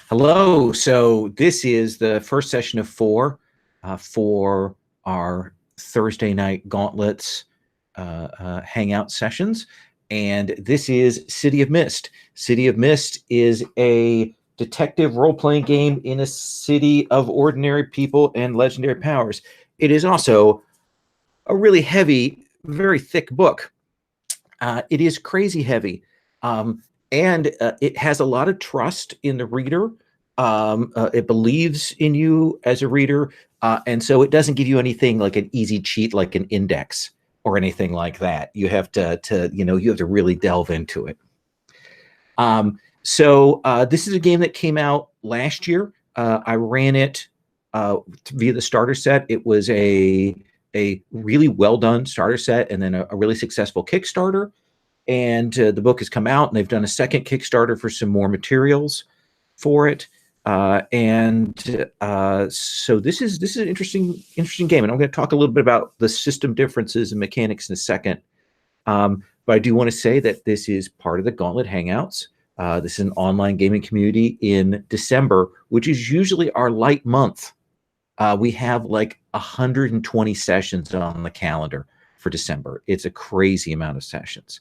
Hello. So this is the first session of four for our Thursday night Gauntlets hangout sessions. And this is City of Mist. City of Mist is a detective role-playing game in a city of ordinary people and legendary powers. It is also a really heavy, very thick book. It is crazy heavy. And it has a lot of trust in the reader. It believes in you as a reader. And so it doesn't give you anything like an easy cheat, like an index or anything like that. You have you have to really delve into it. So this is a game that came out last year. I ran it via the starter set. It was a really well done starter set, and then a really successful Kickstarter. And the book has come out, and they've done a second Kickstarter for some more materials for it. So this is an interesting game, and I'm going to talk a little bit about the system differences and mechanics in a second. But I do want to say that this is part of the Gauntlet Hangouts. This is an online gaming community in December, which is usually our light month. We have like 120 sessions on the calendar for December. It's a crazy amount of sessions.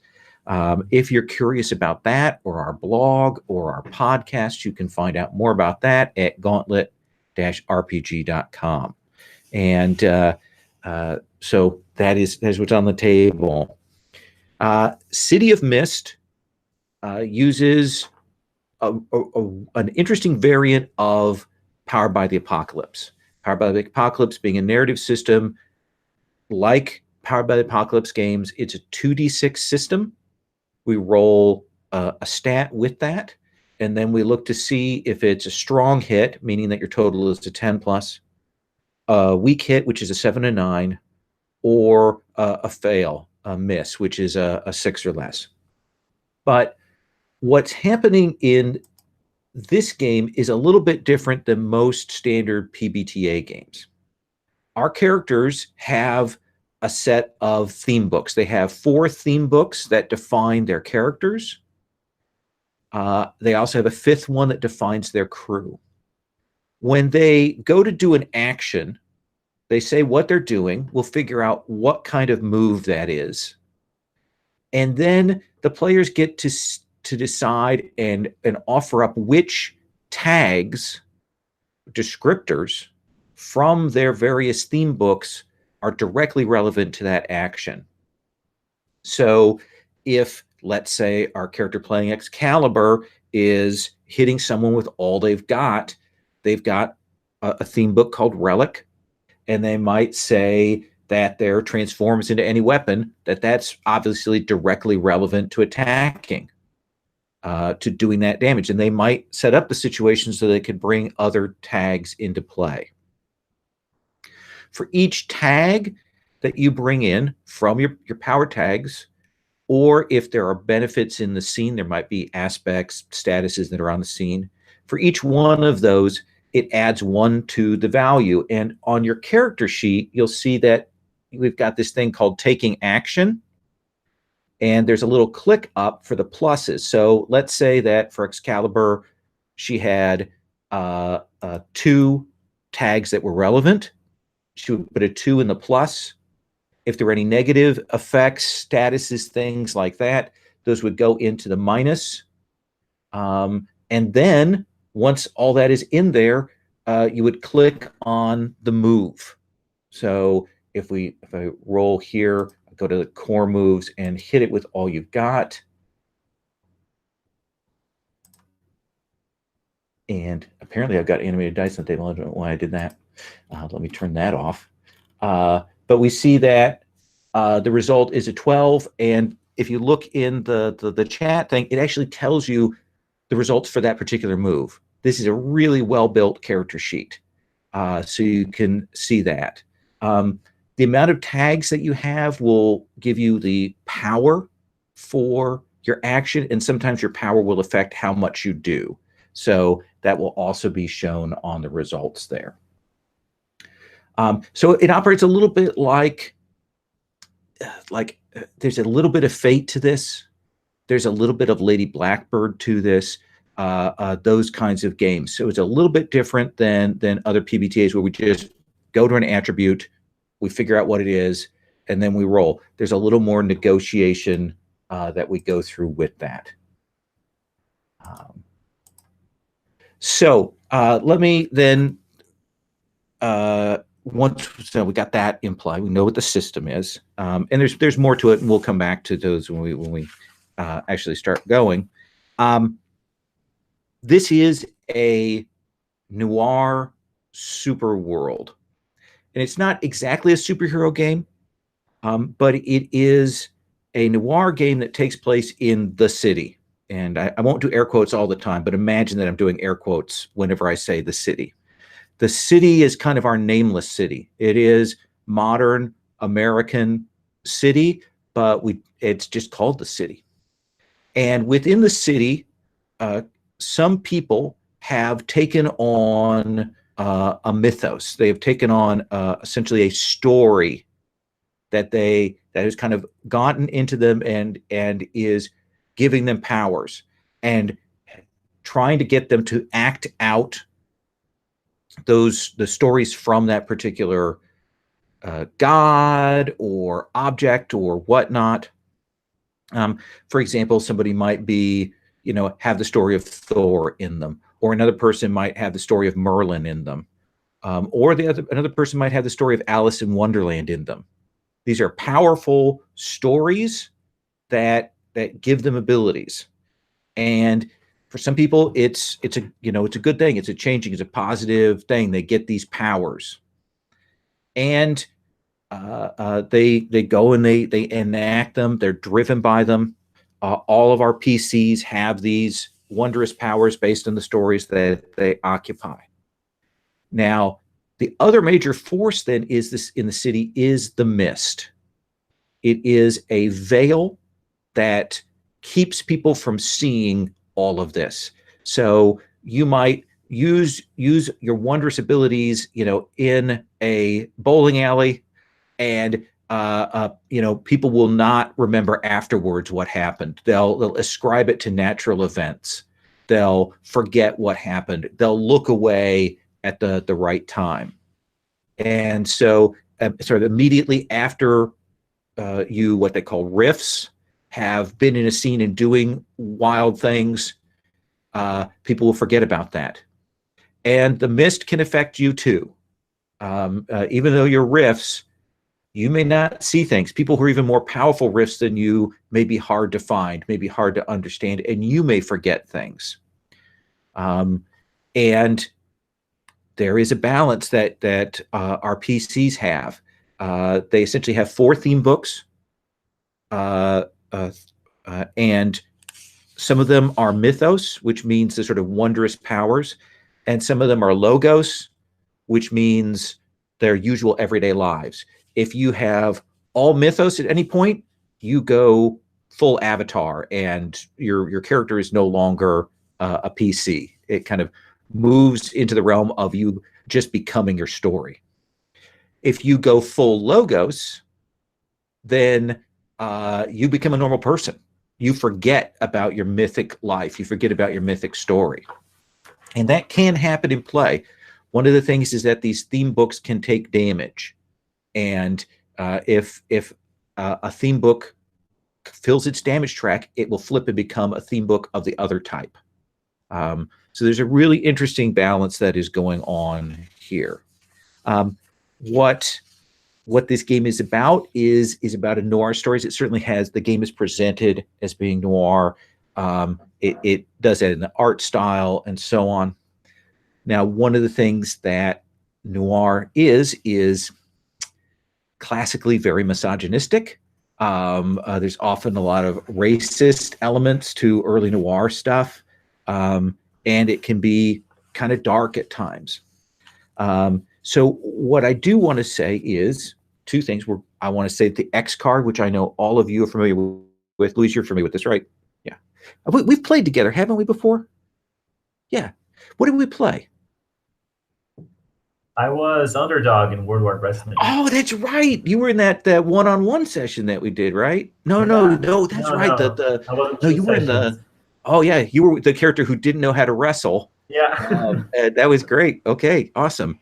If you're curious about that, or our blog, or our podcast, you can find out more about that at gauntlet-rpg.com. And so that's what's on the table. City of Mist uses an interesting variant of Powered by the Apocalypse. Powered by the Apocalypse being a narrative system like Powered by the Apocalypse games. It's a 2d6 system. We roll a stat with that, and then we look to see if it's a strong hit, meaning that your total is a 10 plus, a weak hit, which is a 7 to 9, or a fail, a miss, which is a 6 or less. But what's happening in this game is a little bit different than most standard PbtA games. Our characters have a set of theme books. They have 4 theme books that define their characters. They also have a 5th one that defines their crew. When they go to do an action, they say what they're doing. We'll figure out what kind of move that is. And then the players get to decide and offer up which tags, descriptors from their various theme books are directly relevant to that action. So if, let's say, our character playing Excalibur is hitting someone with all they've got a theme book called Relic, and they might say that their transforms into any weapon, that's obviously directly relevant to attacking, to doing that damage. And they might set up the situation so they could bring other tags into play. For each tag that you bring in from your power tags, or if there are benefits in the scene, there might be aspects, statuses that are on the scene. For each one of those, it adds 1 to the value. And on your character sheet, you'll see that we've got this thing called taking action. And there's a little click up for the pluses. So let's say that for Excalibur, she had 2 tags that were relevant. She would put a 2 in the plus. If there were any negative effects, statuses, things like that, those would go into the minus. And then once all that is in there, you would click on the move. So if I roll here, go to the core moves and hit it with all you've got. And apparently I've got animated dice on the table. I don't know why I did that. Let me turn that off. But we see that the result is a 12. And if you look in the chat thing, it actually tells you the results for that particular move. This is a really well-built character sheet. So you can see that. The amount of tags that you have will give you the power for your action, and sometimes your power will affect how much you do. So that will also be shown on the results there. So it operates a little bit like there's a little bit of Fate to this. There's a little bit of Lady Blackbird to this. those kinds of games. So it's a little bit different than other PBTAs where we just go to an attribute, we figure out what it is, and then we roll. There's a little more negotiation that we go through with that. So let me then, once we got that in play, we know what the system is, and there's more to it, and we'll come back to those when we actually start going. This is a noir super world, and it's not exactly a superhero game, but it is a noir game that takes place in the city. And I won't do air quotes all the time, but imagine that I'm doing air quotes whenever I say the city. The city is kind of our nameless city. It is modern American city, but it's just called the city. And within the city, some people have taken on a mythos. They have taken on essentially a story that has kind of gotten into them and is giving them powers and trying to get them to act out the stories from that particular god or object or whatnot. For example, somebody might be, have the story of Thor in them, or another person might have the story of Merlin in them, or another person might have the story of Alice in Wonderland in them. These are powerful stories that give them abilities, and for some people, it's a good thing. It's a positive thing. They get these powers, and they go and they enact them. They're driven by them. All of our PCs have these wondrous powers based on the stories that they occupy. Now, the other major force then is this in the city is the mist. It is a veil that keeps people from seeing all of this. So you might use your wondrous abilities, in a bowling alley, and people will not remember afterwards what happened. They'll ascribe it to natural events. They'll forget what happened. They'll look away at the right time. And so sort of immediately after what they call riffs, have been in a scene and doing wild things, people will forget about that. And the mist can affect you too. Even though you're riffs, you may not see things. People who are even more powerful riffs than you may be hard to find, may be hard to understand, and you may forget things. And there is a balance that our PCs have. They essentially have 4 theme books, and some of them are mythos, which means the sort of wondrous powers, and some of them are logos, which means their usual everyday lives. If you have all mythos at any point, you go full Avatar, and your character is no longer a PC. It kind of moves into the realm of you just becoming your story. If you go full logos, then you become a normal person. You forget about your mythic life. You forget about your mythic story. And that can happen in play. One of the things is that these theme books can take damage. And if a theme book fills its damage track, it will flip and become a theme book of the other type. So there's a really interesting balance that is going on here. What this game is about is about a noir stories. It certainly has, the game is presented as being noir. It does that in the art style and so on. Now, one of the things that noir is classically very misogynistic. There's often a lot of racist elements to early noir stuff, and it can be kind of dark at times. So what I do want to say is 2 things. I want to say the X card, which I know all of you are familiar with. Louise, you're familiar with this, right? Yeah. We've played together, haven't we, before? Yeah. What did we play? I was underdog in World War Wrestling. Oh, that's right. You were in that one-on-one session that we did, right? No, that's right. No, No, you were in the. Oh yeah, you were the character who didn't know how to wrestle. Yeah. That was great. Okay, awesome.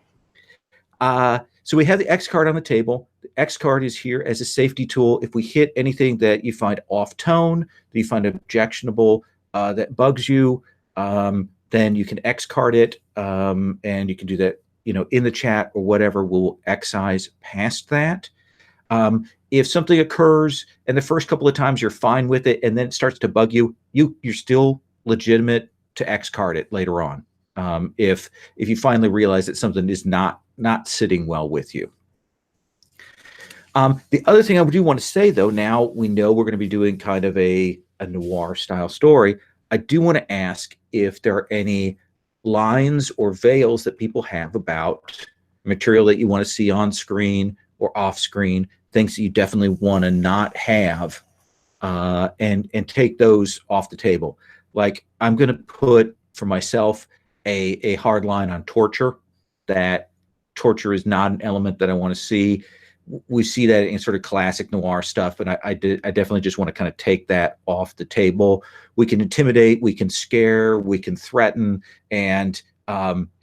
So we have the X card on the table. The X card is here as a safety tool. If we hit anything that you find off tone, that you find objectionable, that bugs you, then you can X card it, and you can do that, in the chat or whatever. We'll excise past that. If something occurs and the first couple of times you're fine with it, and then it starts to bug you, you're still legitimate to X card it later on. If you finally realize that something is not sitting well with you. The other thing I do want to say, though, now we know we're going to be doing kind of a noir style story. I do want to ask if there are any lines or veils that people have about material that you want to see on screen or off screen, things that you definitely want to not have, and take those off the table. Like, I'm going to put for myself a hard line on torture. That torture is not an element that I want to see. We see that in sort of classic noir stuff, but I definitely just want to kind of take that off the table. We can intimidate, we can scare, we can threaten, and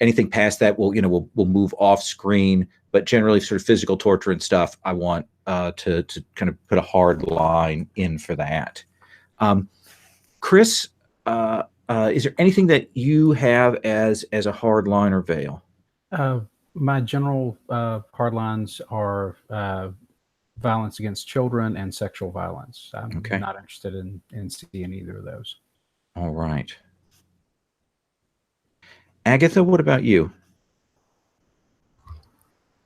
anything past that we'll move off screen. But generally, sort of physical torture and stuff, I want to kind of put a hard line in for that. Chris, is there anything that you have as a hard line or veil? My general hard lines are violence against children and sexual violence. I'm Okay. not interested in seeing either of those. All right. Agatha, what about you?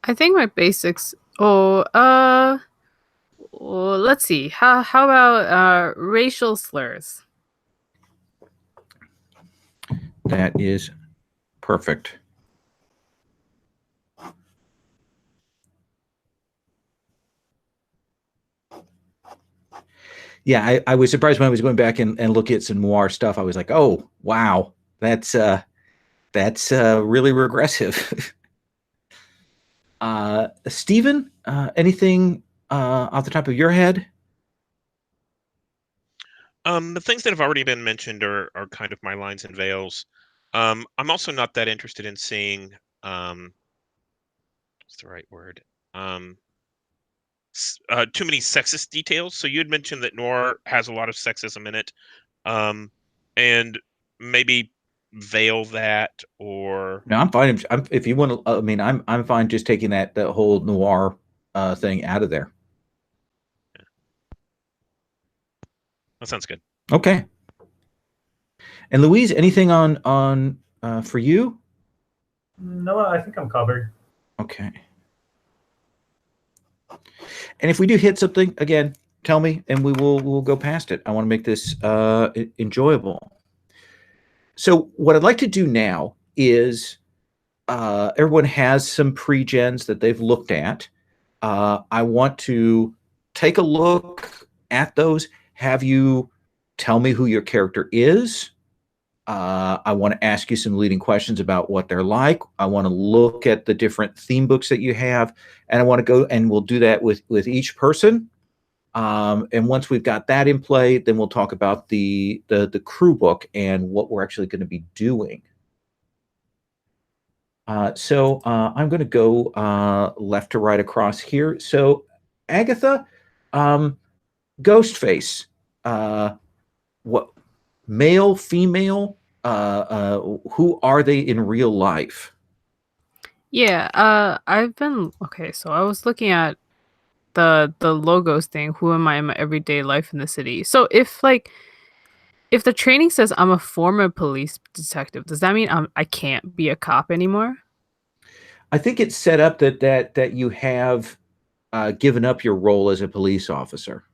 I think my basics. Well, let's see. How about racial slurs? That is perfect. Yeah, I was surprised when I was going back and looking at some noir stuff. I was like, oh wow, that's really regressive. Stephen, anything off the top of your head? The things that have already been mentioned are kind of my lines and veils. I'm also not that interested in seeing what's the right word? Too many sexist details. So you had mentioned that noir has a lot of sexism in it, and maybe veil that, or No, I'm fine. If you want to, I mean, I'm fine just taking that whole noir thing out of there. that sounds good. Okay. And Louise, anything on for you? No, I think I'm covered. Okay. And if we do hit something, again, tell me, and we'll go past it. I want to make this enjoyable. So what I'd like to do now is everyone has some pre-gens that they've looked at. I want to take a look at those, have you tell me who your character is. I want to ask you some leading questions about what they're like. I want to look at the different theme books that you have, and I want to go, and we'll do that with each person. And once we've got that in play, then we'll talk about the crew book and what we're actually going to be doing. So I'm going to go left to right across here. So Agatha, Ghostface, what, male, female, who are they in real life? Yeah, I've been okay. So I was looking at the logos thing. Who am I in my everyday life in the city? So if the training says I'm a former police detective, does that mean I can't be a cop anymore? I think it's set up that you have given up your role as a police officer.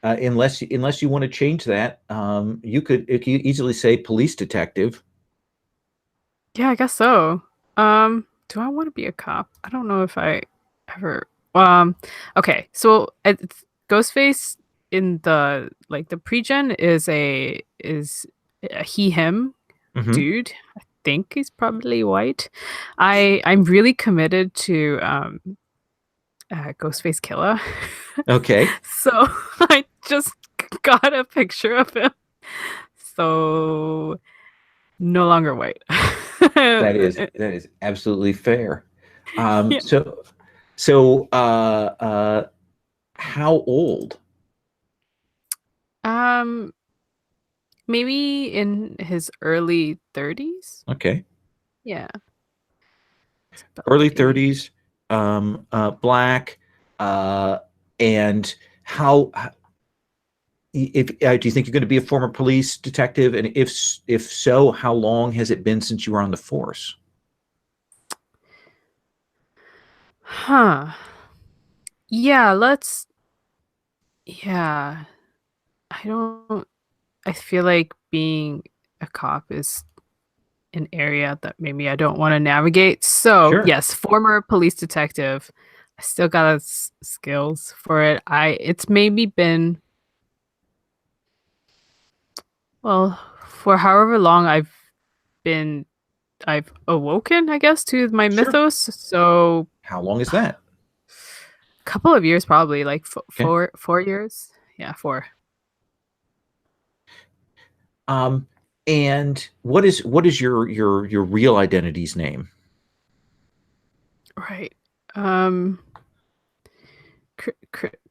Unless you want to change that, you could easily say police detective. Yeah, I guess so. Do I want to be a cop? I don't know if I ever. Okay, so it's Ghostface in the pre-gen is a he him dude. I think he's probably white. I'm really committed to Ghostface Killer. Okay. So just got a picture of him. So no longer white. That is absolutely fair. Yeah. So how old? Um, maybe in his early 30s. Okay. Yeah. It's about Early the age. 30s, black, and how if do you think you're going to be a former police detective, and if so, how long has it been since you were on the force? Huh. Yeah, yeah. I don't I feel like being a cop is an area that maybe I don't want to navigate. So, Sure. yes, former police detective. I still got skills for it. It's maybe been, well, for however long I've awoken, I guess, to my Sure. mythos. So, How long is that? a couple of years probably, like Okay. 4 years. Yeah, 4. Um, and what is your real identity's name? Right.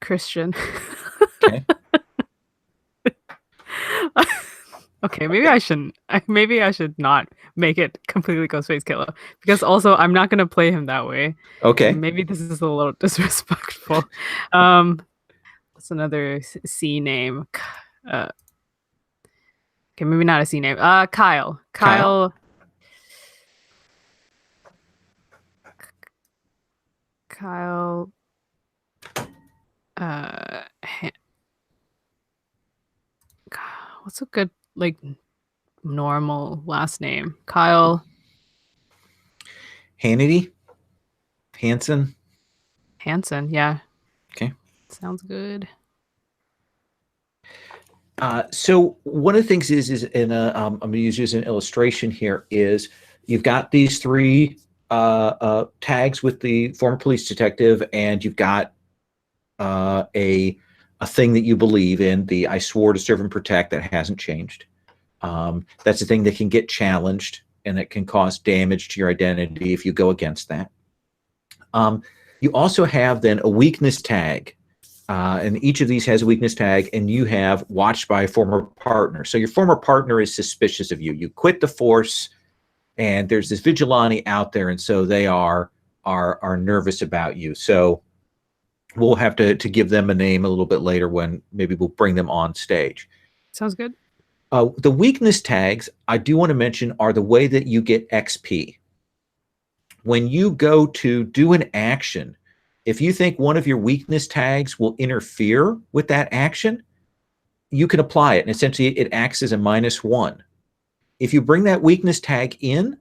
Christian. Okay. Okay, maybe I should not make it completely Ghostface Killer, because also I'm not gonna play him that way. Okay. Maybe this is a little disrespectful. Um, what's another C name? Okay, maybe not a C name. Kyle. Kyle? Kyle. Uh, Ha- what's a good like normal last name? Kyle Hannity? Hanson? Hansen. Yeah, Okay. sounds good. So one of the things is I'm going to use you as an illustration here, is you've got these three tags with the former police detective, and you've got a thing that you believe in, the I swore to serve and protect, that hasn't changed. That's a thing that can get challenged and that can cause damage to your identity if you go against that. You also have then a weakness tag. And each of these has a weakness tag, and you have watched by a former partner. So your former partner is suspicious of you. You quit the force, and there's this vigilante out there, and so they are nervous about you. So we'll have to give them a name a little bit later, when maybe we'll bring them on stage. Sounds good. The weakness tags, I do want to mention, are the way that you get XP. When you go to do an action, if you think one of your weakness tags will interfere with that action, you can apply it, and essentially it acts as a -1. If you bring that weakness tag in,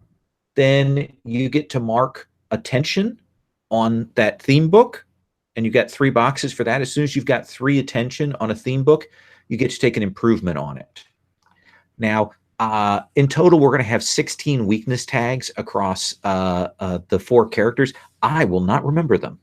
then you get to mark attention on that theme book, and you got 3 boxes for that. As soon as you've got 3 attention on a theme book, you get to take an improvement on it. Now, in total, we're going to have 16 weakness tags across the 4 characters. I will not remember them.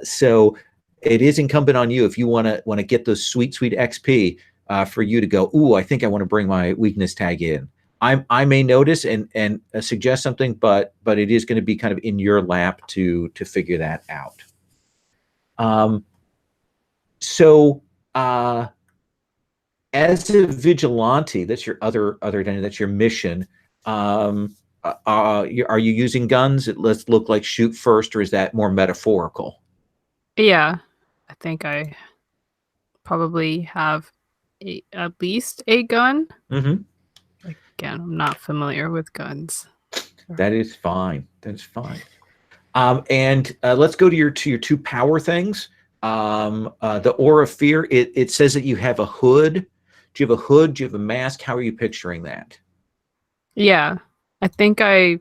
So it is incumbent on you, if you want to get those sweet XP, for you to go, ooh, I think I want to bring my weakness tag in. I may notice and suggest something, but it is going to be kind of in your lap to figure that out. So as a vigilante, that's your other identity, that's your mission. Are you using guns? Let's look like shoot first, or is that more metaphorical? Yeah, I think I probably have at least a gun. Mm-hmm. Again, I'm not familiar with guns. That is fine. That's fine. And let's go to your 2 power things. The aura of fear. It says that you have a hood. Do you have a hood? Do you have a mask? How are you picturing that? Yeah, I think I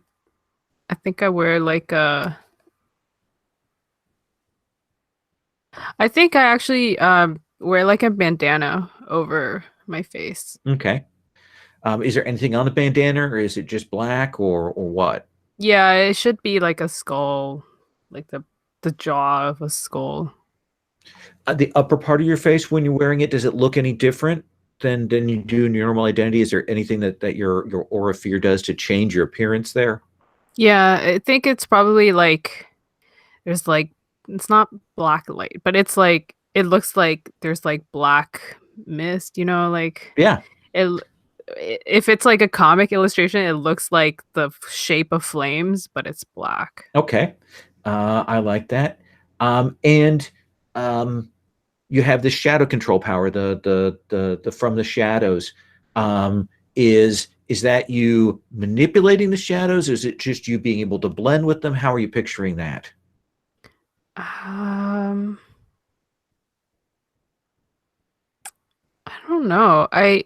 wear like a. I think I actually wear like a bandana over my face. Okay. Is there anything on the bandana, or is it just black, or what? Yeah, it should be like a skull, like the jaw of a skull. The upper part of your face when you're wearing it, does it look any different than you do in your normal identity? Is there anything that your aura of fear does to change your appearance there? Yeah, I think it's probably like there's like it's not black light, but it's like it looks like there's like black mist, you know, like Yeah. it if it's like a comic illustration, it looks like the shape of flames, but it's black. Okay. I like that. And you have the shadow control power, the from the shadows. Is that you manipulating the shadows? Or is it just you being able to blend with them? How are you picturing that? I don't know. I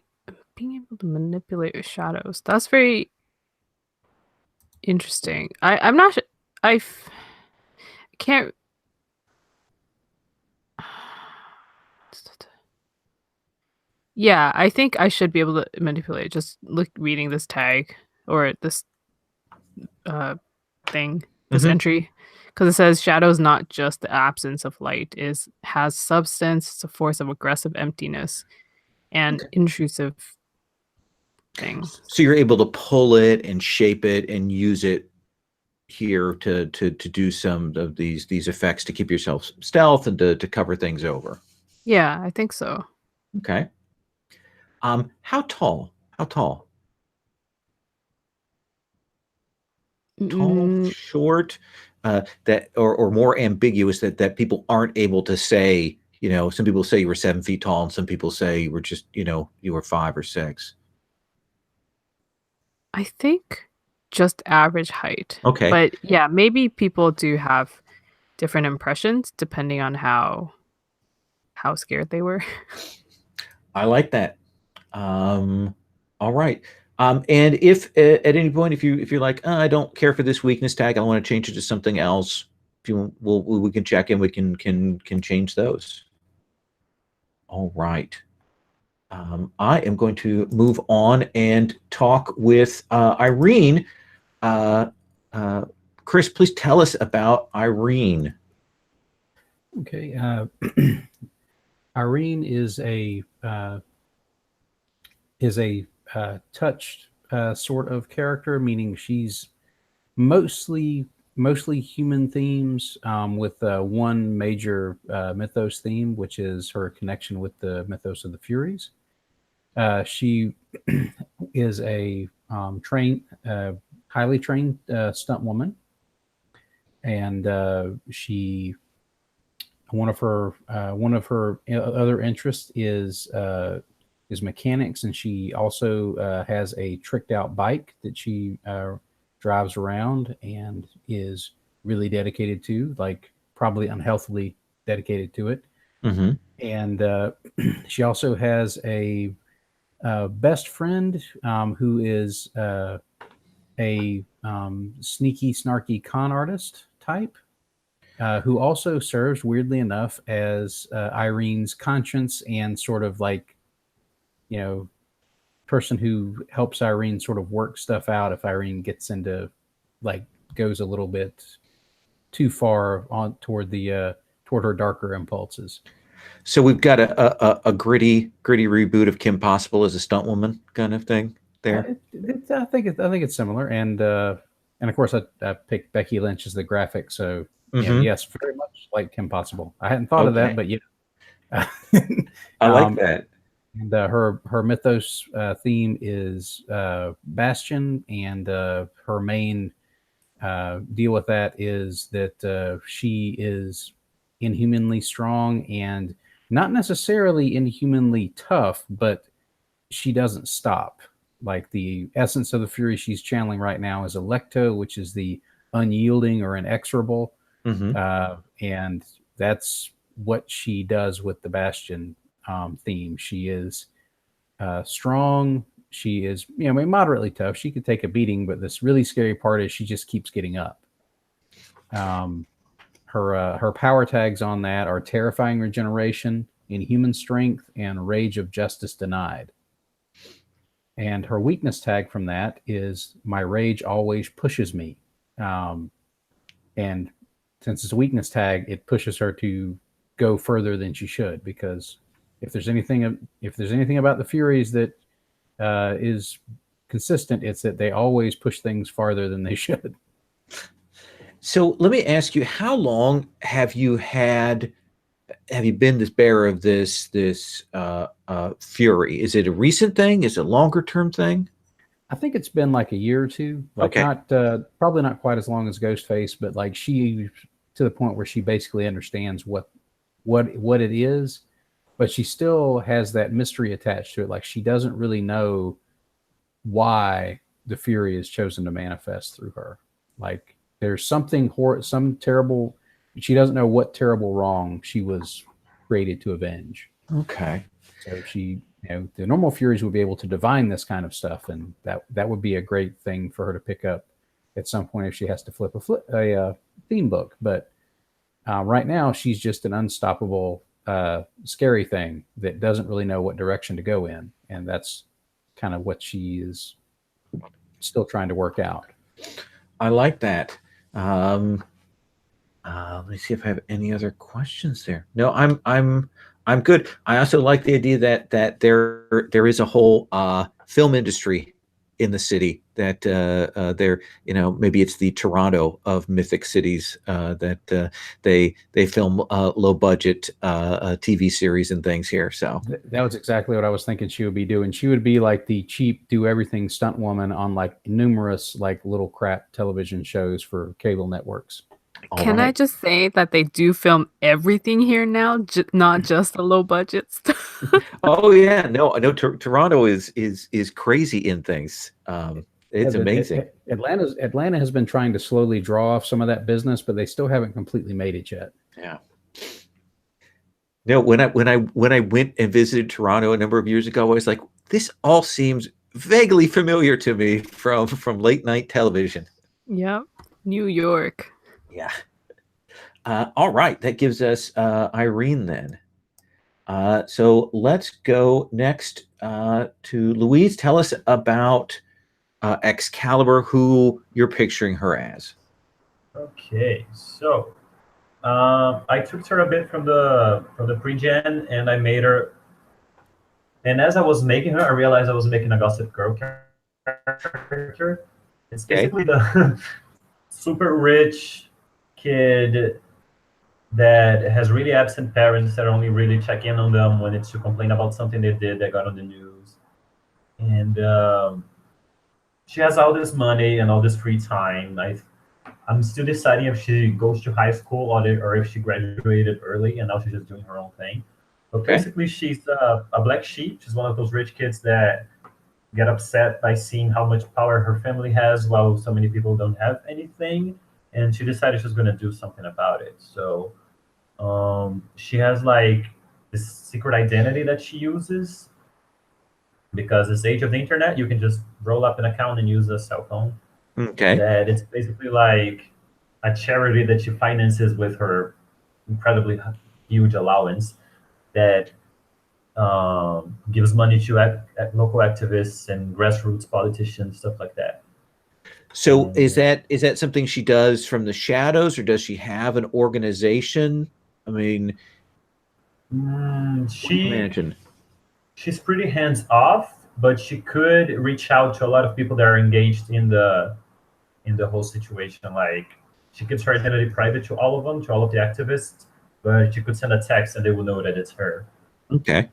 being able to manipulate your shadows. That's very interesting. I'm not can't Yeah, I think I should be able to manipulate. Just reading this tag or this thing, this Mhm. entry, because it says shadow is not just the absence of light, is has substance. It's a force of aggressive emptiness and Okay. intrusive thing. So you're able to pull it and shape it and use it here to do some of these effects to keep yourself stealth and to cover things over. Yeah, I think so. Okay. How tall? How tall? Tall, Mm, short, that or more ambiguous that people aren't able to say. You know, some people say you were 7 feet tall, and some people say you were just you were 5 or 6. I think just average height. Okay, But yeah, maybe people do have different impressions depending on how scared they were. I like that. All right. And if at any point, if you're like, I don't care for this weakness tag, I want to change it to something else. If you we can check in, we can change those. All right. I am going to move on and talk with Irene. Uh, Chris, please tell us about Irene. Okay. Irene is a touched sort of character, meaning she's mostly human themes, with one major mythos theme, which is her connection with the mythos of the Furies. She is a highly trained stunt woman, and she one of her other interests is mechanics, and she also has a tricked out bike that she drives around and is really dedicated to, like probably unhealthily dedicated to it. Mm-hmm. And she also has a best friend who is a sneaky, snarky con artist type, who also serves, weirdly enough, as Irene's conscience and sort of like, person who helps Irene sort of work stuff out if Irene gets into, like, goes a little bit too far on toward her darker impulses. So we've got a gritty reboot of Kim Possible as a stunt woman kind of thing there. I think it's similar, and of course I picked Becky Lynch as the graphic, so Mhm. yes, very much like Kim Possible. I hadn't thought of that, but I like that. And her mythos theme is Bastion, and her main deal with that is that she is inhumanly strong and not necessarily inhumanly tough, but she doesn't stop. Like, the essence of the fury she's channeling right now is Electo, which is the unyielding or inexorable. Mm-hmm. And that's what she does with the Bastion theme. She is strong. She is, moderately tough. She could take a beating, but this really scary part is she just keeps getting up. Her power tags on that are terrifying regeneration, inhuman strength, and rage of justice denied. And her weakness tag from that is my rage always pushes me. And since it's a weakness tag, it pushes her to go further than she should, because if there's anything about the Furies that is consistent, it's that they always push things farther than they should. So let me ask you, how long have you been this bearer of this Fury? Is it a recent thing? Is it a longer term thing? I think it's been like a year or two, like Okay. not probably not quite as long as Ghostface, but like she, to the point where she basically understands what it is, but she still has that mystery attached to it. Like she doesn't really know why the Fury is chosen to manifest through her. Like there's some terrible. She doesn't know what terrible wrong she was created to avenge. Okay. So she, the normal Furies would be able to divine this kind of stuff, and that would be a great thing for her to pick up at some point if she has to flip a theme book. But right now, she's just an unstoppable, scary thing that doesn't really know what direction to go in, and that's kind of what she is still trying to work out. I like that. Let me see if I have any other questions there. No, I'm good. I also like the idea that there is a whole film industry in the city that there, maybe it's the Toronto of mythic cities, that they film low budget TV series and things here. So That was exactly what I was thinking she would be doing. She would be like the cheap do everything stunt woman on like numerous like little crap television shows for cable networks. Can I just say that they do film everything here now, not just the low budget stuff? Oh yeah, no, Toronto is crazy in things. It's amazing. Atlanta has been trying to slowly draw off some of that business, but they still haven't completely made it yet. Yeah. No, when I went and visited Toronto a number of years ago, I was like, this all seems vaguely familiar to me from late night television. Yep, New York. Yeah. All right, that gives us Irene then. So let's go next to Louise. Tell us about Excalibur, who you're picturing her as. Okay, so I took her a bit from the pre-gen, and I made her. And as I was making her, I realized I was making a Gossip Girl character. It's basically the super rich kid that has really absent parents that only really check in on them when it's to complain about something they did that got on the news. And she has all this money and all this free time. I'm still deciding if she goes to high school or if she graduated early and now she's just doing her own thing. But basically, she's a black sheep. She's one of those rich kids that get upset by seeing how much power her family has while so many people don't have anything. And she decided she's going to do something about it. So she has like this secret identity that she uses, because this age of the internet, you can just roll up an account and use a cell phone. Okay. That it's basically like a charity that she finances with her incredibly huge allowance that gives money to local activists and grassroots politicians, stuff like that. So is that something she does from the shadows, or does she have an organization? I mean, she's pretty hands off, but she could reach out to a lot of people that are engaged in the whole situation. Like she keeps her identity private to all of them, to all of the activists, but she could send a text and they will know that it's her. Okay.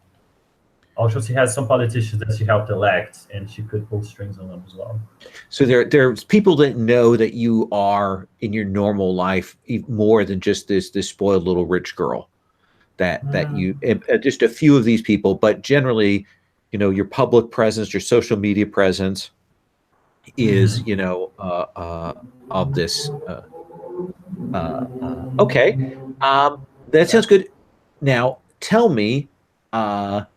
Also, she has some politicians that she helped elect, and she could pull strings on them as well. So there's people that know that you are in your normal life more than just this spoiled little rich girl. That you just a few of these people, but generally, your public presence, your social media presence is of this. Okay, that sounds good. Now tell me,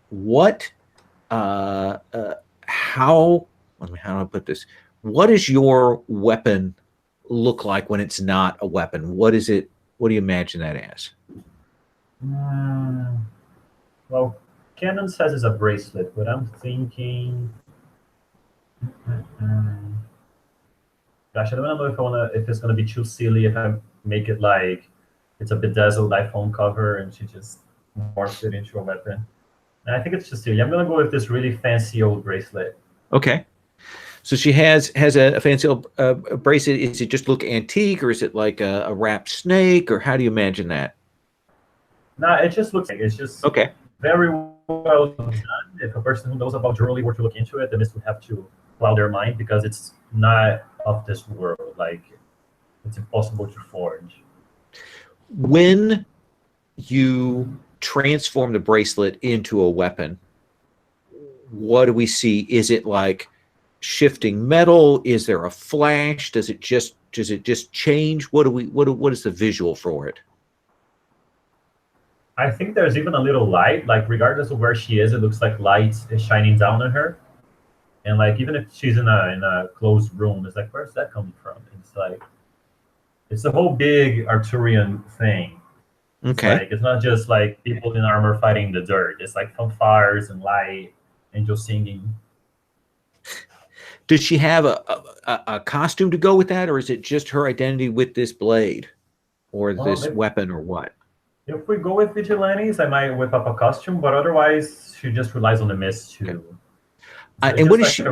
what how do I put this? What does your weapon look like when it's not a weapon? What is it? What do you imagine that as? Well, Canon says it's a bracelet, but I'm thinking. Gosh, I don't know if it's gonna be too silly if I make it like it's a bedazzled iPhone cover, and she just morphs it into a weapon. And I think it's just silly. I'm gonna go with this really fancy old bracelet. Okay. So she has a fancy old bracelet. Is it just look antique, or is it like a wrapped snake, or how do you imagine that? Nah, it just looks like it's just Okay. very well done. If a person who knows about jewelry were to look into it, then this would have to cloud their mind because it's not of this world. Like, it's impossible to forge. When you transform the bracelet into a weapon, what do we see? Is it like shifting metal? Is there a flash? Does it just change? What is the visual for it? I think there's even a little light. Like, regardless of where she is, it looks like light is shining down on her. And like, even if she's in a closed room, it's like, where's that coming from? It's like, it's a whole big Arthurian thing. Okay. Like, it's not just like people in armor fighting the dirt. It's like fanfares and light, angels singing. Does she have a costume to go with that, or is it just her identity with this blade, or this weapon, or what? If we go with vigilantes, I might whip up a costume, but otherwise, she just relies on the mist too. Okay. And what is she?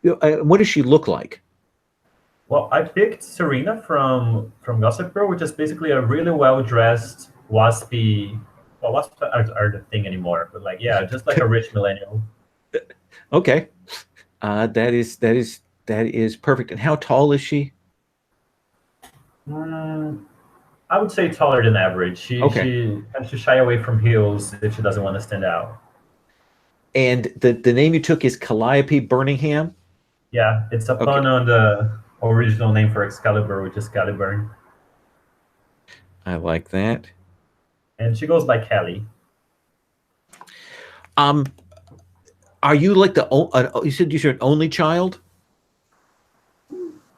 What does she look like? Well, I picked Serena from Gossip Girl, which is basically a really well-dressed, waspy. Well, wasps aren't a thing anymore, but like, yeah, just like a rich millennial. Okay, that is perfect. And how tall is she? I would say taller than average. She has to shy away from heels if she doesn't want to stand out. And the name you took is Calliope Birmingham? Yeah, it's a pun on the original name for Excalibur, which is Caliburn. I like that. And she goes by Kelly. Are you like you said you're an only child?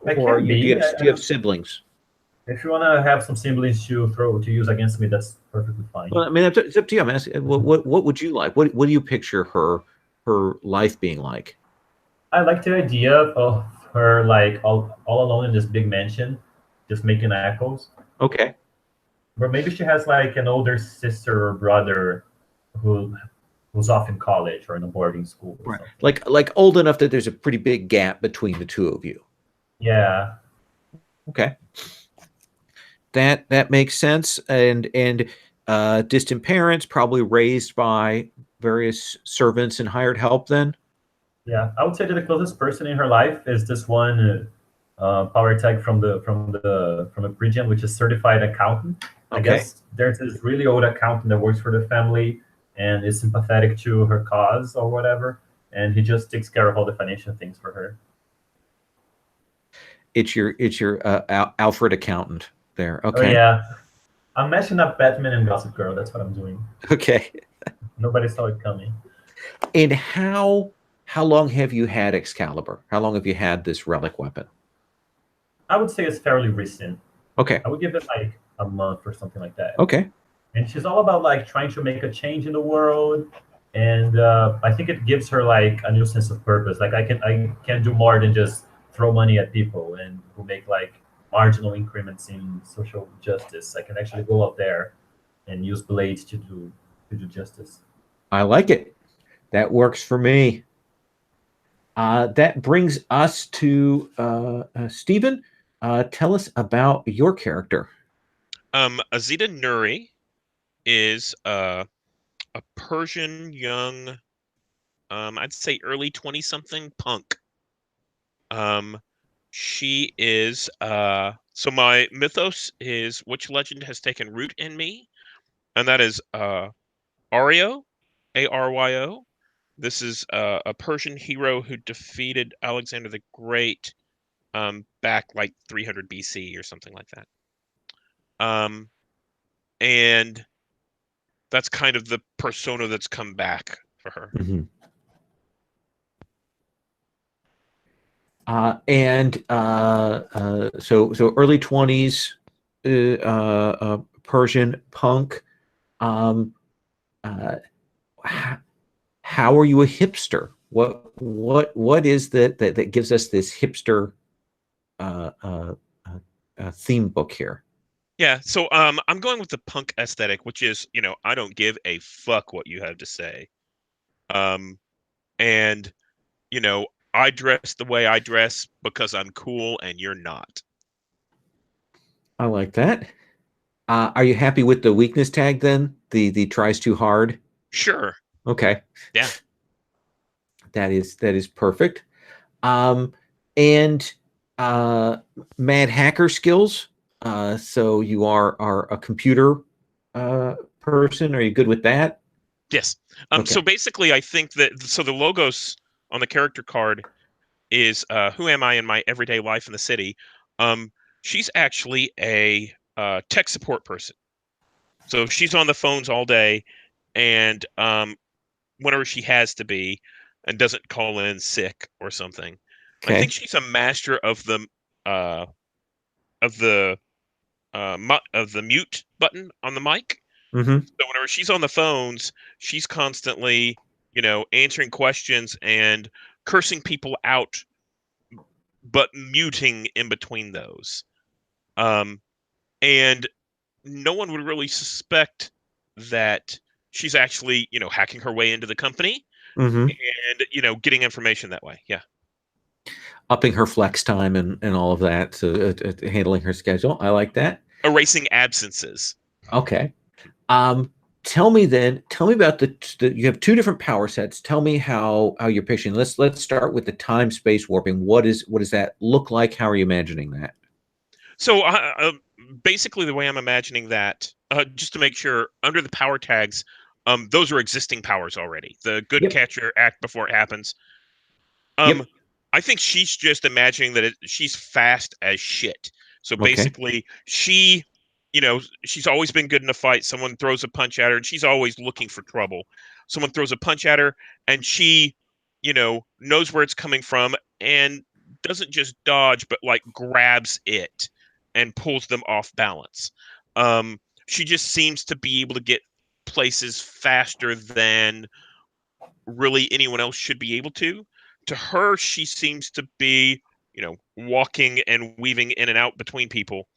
Or do you have siblings? If you want to have some siblings to use against me, that's perfectly fine. Well, I mean, it's up to you. I'm asking, what would you like? What do you picture her life being like? I like the idea of her like all alone in this big mansion, just making echoes. Okay. But maybe she has like an older sister or brother who's off in college or in a boarding school. Right. Like old enough that there's a pretty big gap between the two of you. Yeah. Okay. That makes sense. And distant parents, probably raised by various servants and hired help then? Yeah, I would say that the closest person in her life is this one power tag from a Phrygian, which is certified accountant. I guess there's this really old accountant that works for the family and is sympathetic to her cause or whatever, and he just takes care of all the financial things for her. It's your Alfred accountant there. Okay. Oh yeah, I'm mashing up Batman and Gossip Girl. That's what I'm doing. Okay. Nobody saw it coming. And how long have you had Excalibur? How long have you had this relic weapon? I would say it's fairly recent. Okay. I would give it like a month or something like that. Okay. And she's all about like trying to make a change in the world, and I think it gives her like a new sense of purpose. Like I can do more than just throw money at people and who make like marginal increments in social justice. I can actually go out there and use blades to do justice. I like it. That works for me. That brings us to Stephen. Tell us about your character. Azita Nuri is a Persian young, I'd say early 20-something punk. She is so my mythos is which legend has taken root in me, and that is Aryo, Aryo. This is a Persian hero who defeated Alexander the Great back like 300 BC or something like that. And that's kind of the persona that's come back for her. Mm-hmm. So early 20s, Persian punk. How are you a hipster? What is that gives us this hipster theme book here? Yeah, so I'm going with the punk aesthetic, which is, I don't give a fuck what you have to say. Um, and you know, I dress the way I dress because I'm cool and you're not. I like that. Are you happy with the weakness tag then? The tries too hard. Sure. Okay, Yeah. that is perfect. Um, and uh, mad hacker skills. So you are a computer person. Are you good with that? Yes. Okay. So basically, I think that the logos on the character card is who am I in my everyday life in the city. Um, she's actually a tech support person. So she's on the phones all day, and whenever she has to be, and doesn't call in sick or something. I think Okay. she's a master uh, of the of the mute button on the mic. Mm-hmm. So whenever she's on the phones, she's constantly, answering questions and cursing people out, but muting in between those. Um, and no one would really suspect that she's actually, hacking her way into the company Mm-hmm. and, getting information that way. Yeah. Upping her flex time and all of that. So handling her schedule. I like that. Erasing absences. Okay. Um, tell me about you have two different power sets. Tell me how you're pitching. Let's start with the time space warping. What does that look like? How are you imagining that? So basically, the way I'm imagining that, just to make sure, under the power tags, those are existing powers already. The good Yep. catcher act before it happens. Yep. Um, I think she's just imagining that she's fast as shit. So Okay. basically, she's always been good in a fight. Someone throws a punch at her, and she's always looking for trouble. Someone throws a punch at her, and she, knows where it's coming from and doesn't just dodge, but like grabs it and pulls them off balance. She just seems to be able to get places faster than really anyone else should be able to. To her, she seems to be, walking and weaving in and out between people.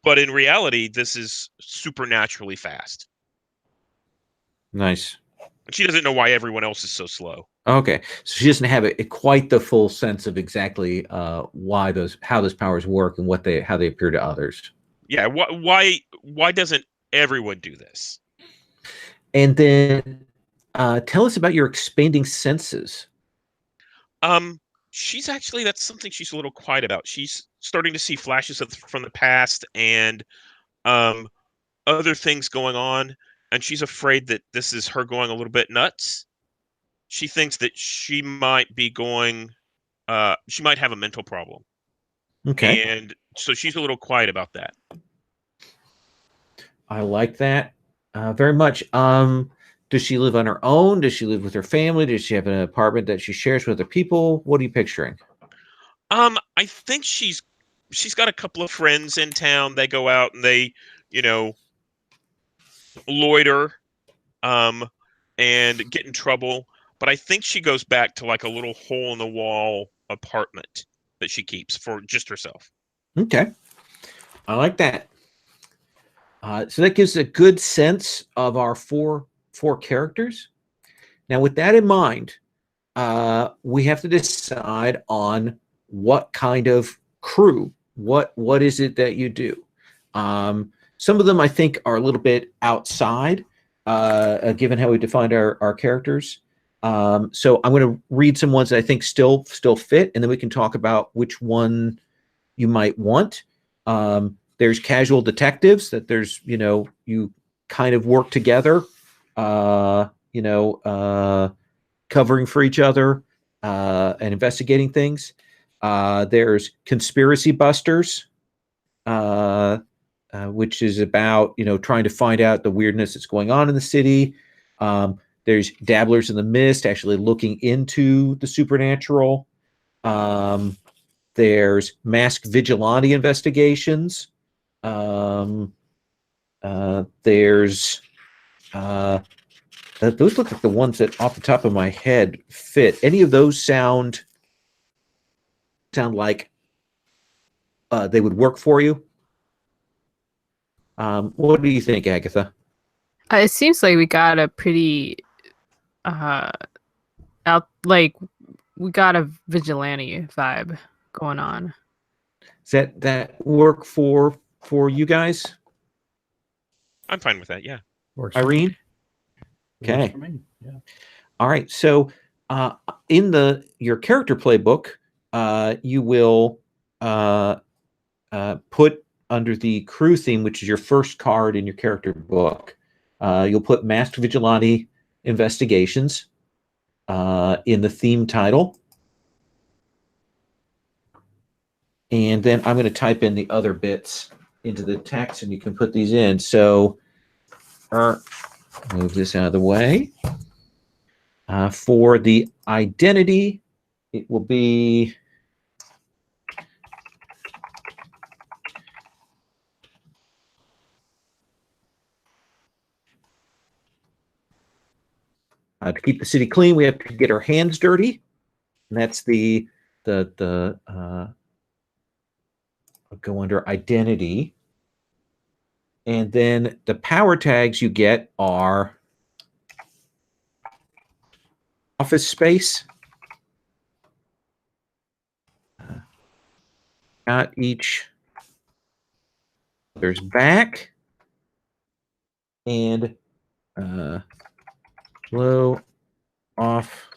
But in reality, this is supernaturally fast. Nice. She doesn't know why everyone else is so slow. Okay, so she doesn't have quite the full sense of exactly how those powers work and how they appear to others. Yeah, why doesn't everyone do this? And then tell us about your expanding senses. Um, she's actually that's something she's a little quiet about. She's starting to see flashes from the past and um other things going on, and she's afraid that this is her going a little bit nuts. She thinks that she might have a mental problem. Okay, And so she's a little quiet about that. I like that very much. Does she live on her own? Does she live with her family? Does she have an apartment that she shares with other people? What are you picturing? I think she's got a couple of friends in town. They go out and they, you know, loiter, um, and get in trouble. But I think she goes back to like a little hole in the wall apartment that she keeps for just herself. Okay, I like that. So that gives a good sense of our four characters. Now, with that in mind, we have to decide on what kind of crew. What is it that you do? Some of them I think are a little bit outside, given how we defined our characters. So I'm going to read some ones that I think still fit, and then we can talk about which one you might want. There's casual detectives that you kind of work together, uh, you know, uh, covering for each other and investigating things. There's conspiracy busters, uh, which is about trying to find out the weirdness that's going on in the city. There's dabblers in the mist, actually looking into the supernatural. Um, there's masked vigilante investigations. Um, there's those look like the ones that off the top of my head fit. Any of those sound like they would work for you? What do you think, Agatha? It seems like we got a pretty uh we got a vigilante vibe going on. Does that work for you guys? I'm fine with that. Yeah. Works for me. Irene? Works Okay. for me. Yeah. All right. So in your character playbook, you will put under the crew theme, which is your first card in your character book, you'll put Masked Vigilante Investigations in the theme title. And then I'm going to type in the other bits into the text, and you can put these in. So move this out of the way. For the identity, it will be to keep the city clean, we have to get our hands dirty. And that's go under identity. And then the power tags you get are office space. Got each other's back. And blow off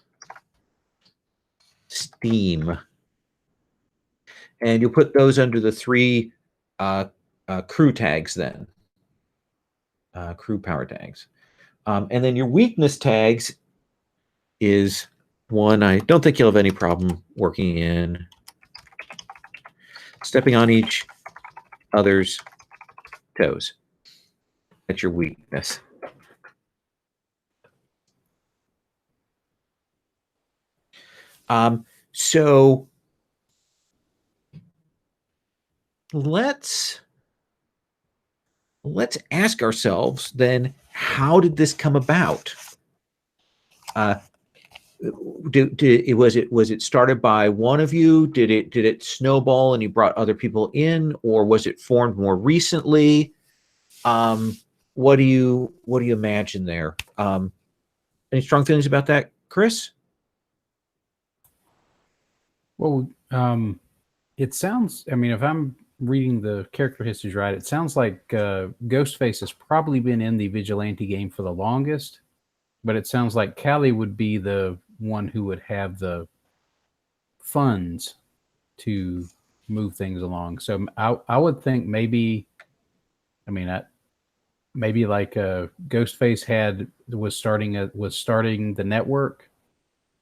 steam. And you'll put those under the 3 crew tags then. Crew power tags. And then your weakness tags is one I don't think you'll have any problem working in. Stepping on each other's toes. That's your weakness. So let's ask ourselves then, how did this come about? Was it started by one of you? Did it snowball and you brought other people in, or was it formed more recently? What do you imagine there? Any strong feelings about that, Chris? Well, it sounds, I mean, if I'm reading the character histories right, it sounds like Ghostface has probably been in the Vigilante game for the longest, but it sounds like Callie would be the one who would have the funds to move things along. So I would think maybe, I mean, maybe like Ghostface was starting the network,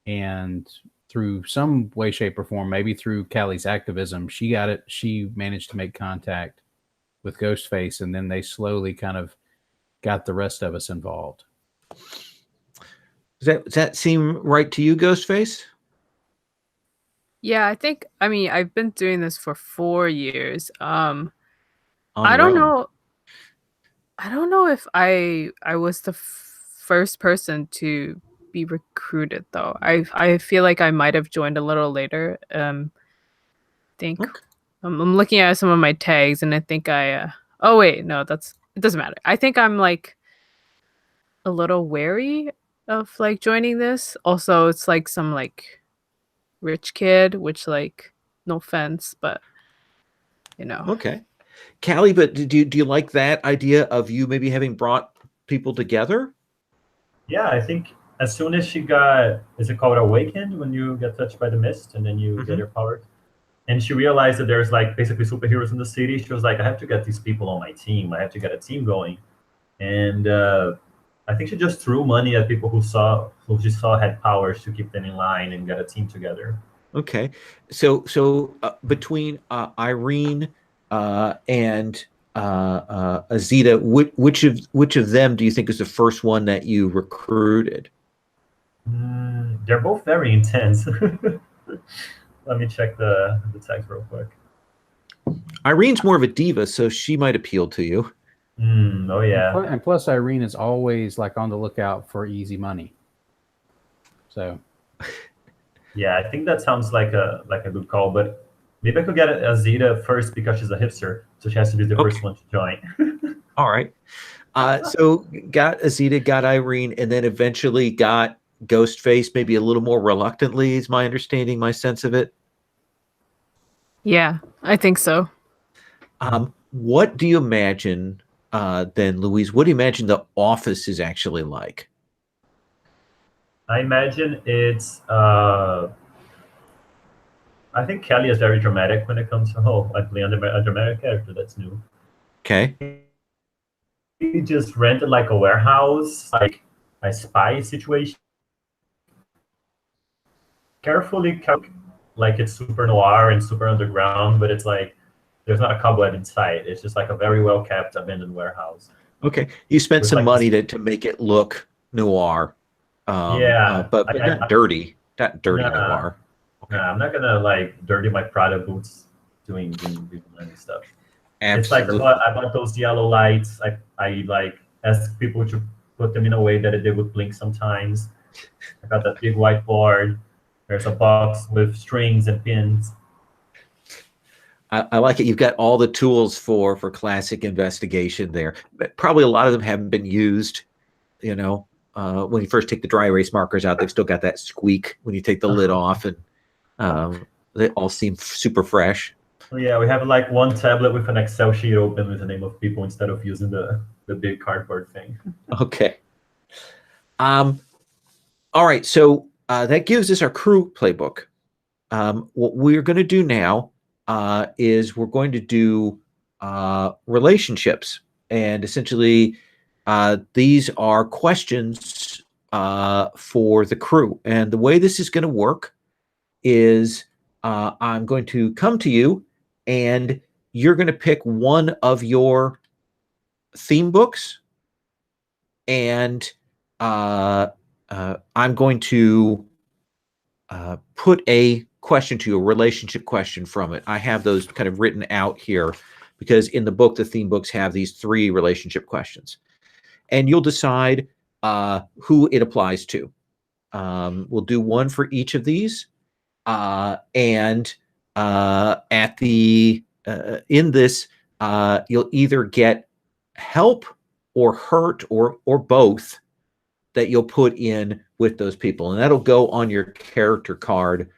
and through some way, shape, or form, maybe through Callie's activism, she managed to make contact with Ghostface, and then they slowly kind of got the rest of us involved. Does that seem right to you, Ghostface? Yeah, I mean, I've been doing this for 4 years. On I your don't own. know. I don't know if I was the first person to be recruited though. I feel like I might have joined a little later. Think Okay. I'm looking at some of my tags, and I think oh wait, no, it doesn't matter. I think I'm like a little wary of like joining this. Also, it's like some like rich kid, which like no offense, but you know. Okay. Callie, but do you like that idea of you maybe having brought people together? Yeah, I think as soon as she got, is it called awakened, when you get touched by the mist and then you get your power? And she realized that there's like basically superheroes in the city. She was like, I have to get these people on my team. I have to get a team going. And I think she just threw money at people who she saw had powers to keep them in line and get a team together. Okay. So between Irene and Azita, which of them do you think is the first one that you recruited? They're both very intense. Let me check the text real quick. Irene's more of a diva, so she might appeal to you. Oh yeah. And plus, Irene is always like on the lookout for easy money. So. Yeah, I think that sounds like a good call, but maybe I could get Azita first because she's a hipster, so she has to be the first one to join. All right. So got Azita, got Irene, and then eventually got Ghostface, maybe a little more reluctantly, is my understanding, my sense of it. Yeah, I think so. What do you imagine, then, Louise? What do you imagine the office is actually like? I imagine it's. I think Kelly is very dramatic when it comes to I play a dramatic character. That's new. Okay. He just rented like a warehouse, like a spy situation. Carefully, like it's super noir and super underground, but it's like there's not a cobweb inside. It's just like a very well kept abandoned warehouse. Okay. You spent With some like money this, to make it look noir, yeah, but not dirty, not dirty nah, noir. Okay. nah, I'm not gonna like dirty my Prada boots doing vigilante stuff. It's like Absolutely. I bought those yellow lights. I like asked people to put them in a way that they would blink sometimes. I got that big whiteboard. There's a box with strings and pins. I like it. You've got all the tools for classic investigation there. But probably a lot of them haven't been used. You know, when you first take the dry erase markers out, they've still got that squeak when you take the lid off, and they all seem super fresh. Yeah, we have like one tablet with an Excel sheet open with the name of people instead of using the big cardboard thing. Okay. All right. So that gives us our crew playbook. What we're going to do now is we're going to do relationships, and essentially these are questions for the crew. And the way this is going to work is I'm going to come to you, and you're going to pick one of your theme books, and I'm going to put a question to you, a relationship question from it. I have those kind of written out here because in the book, the theme books have these 3 relationship questions, and you'll decide who it applies to. We'll do one for each of these, and at the in this, you'll either get help or hurt or both that you'll put in with those people, and that'll go on your character card,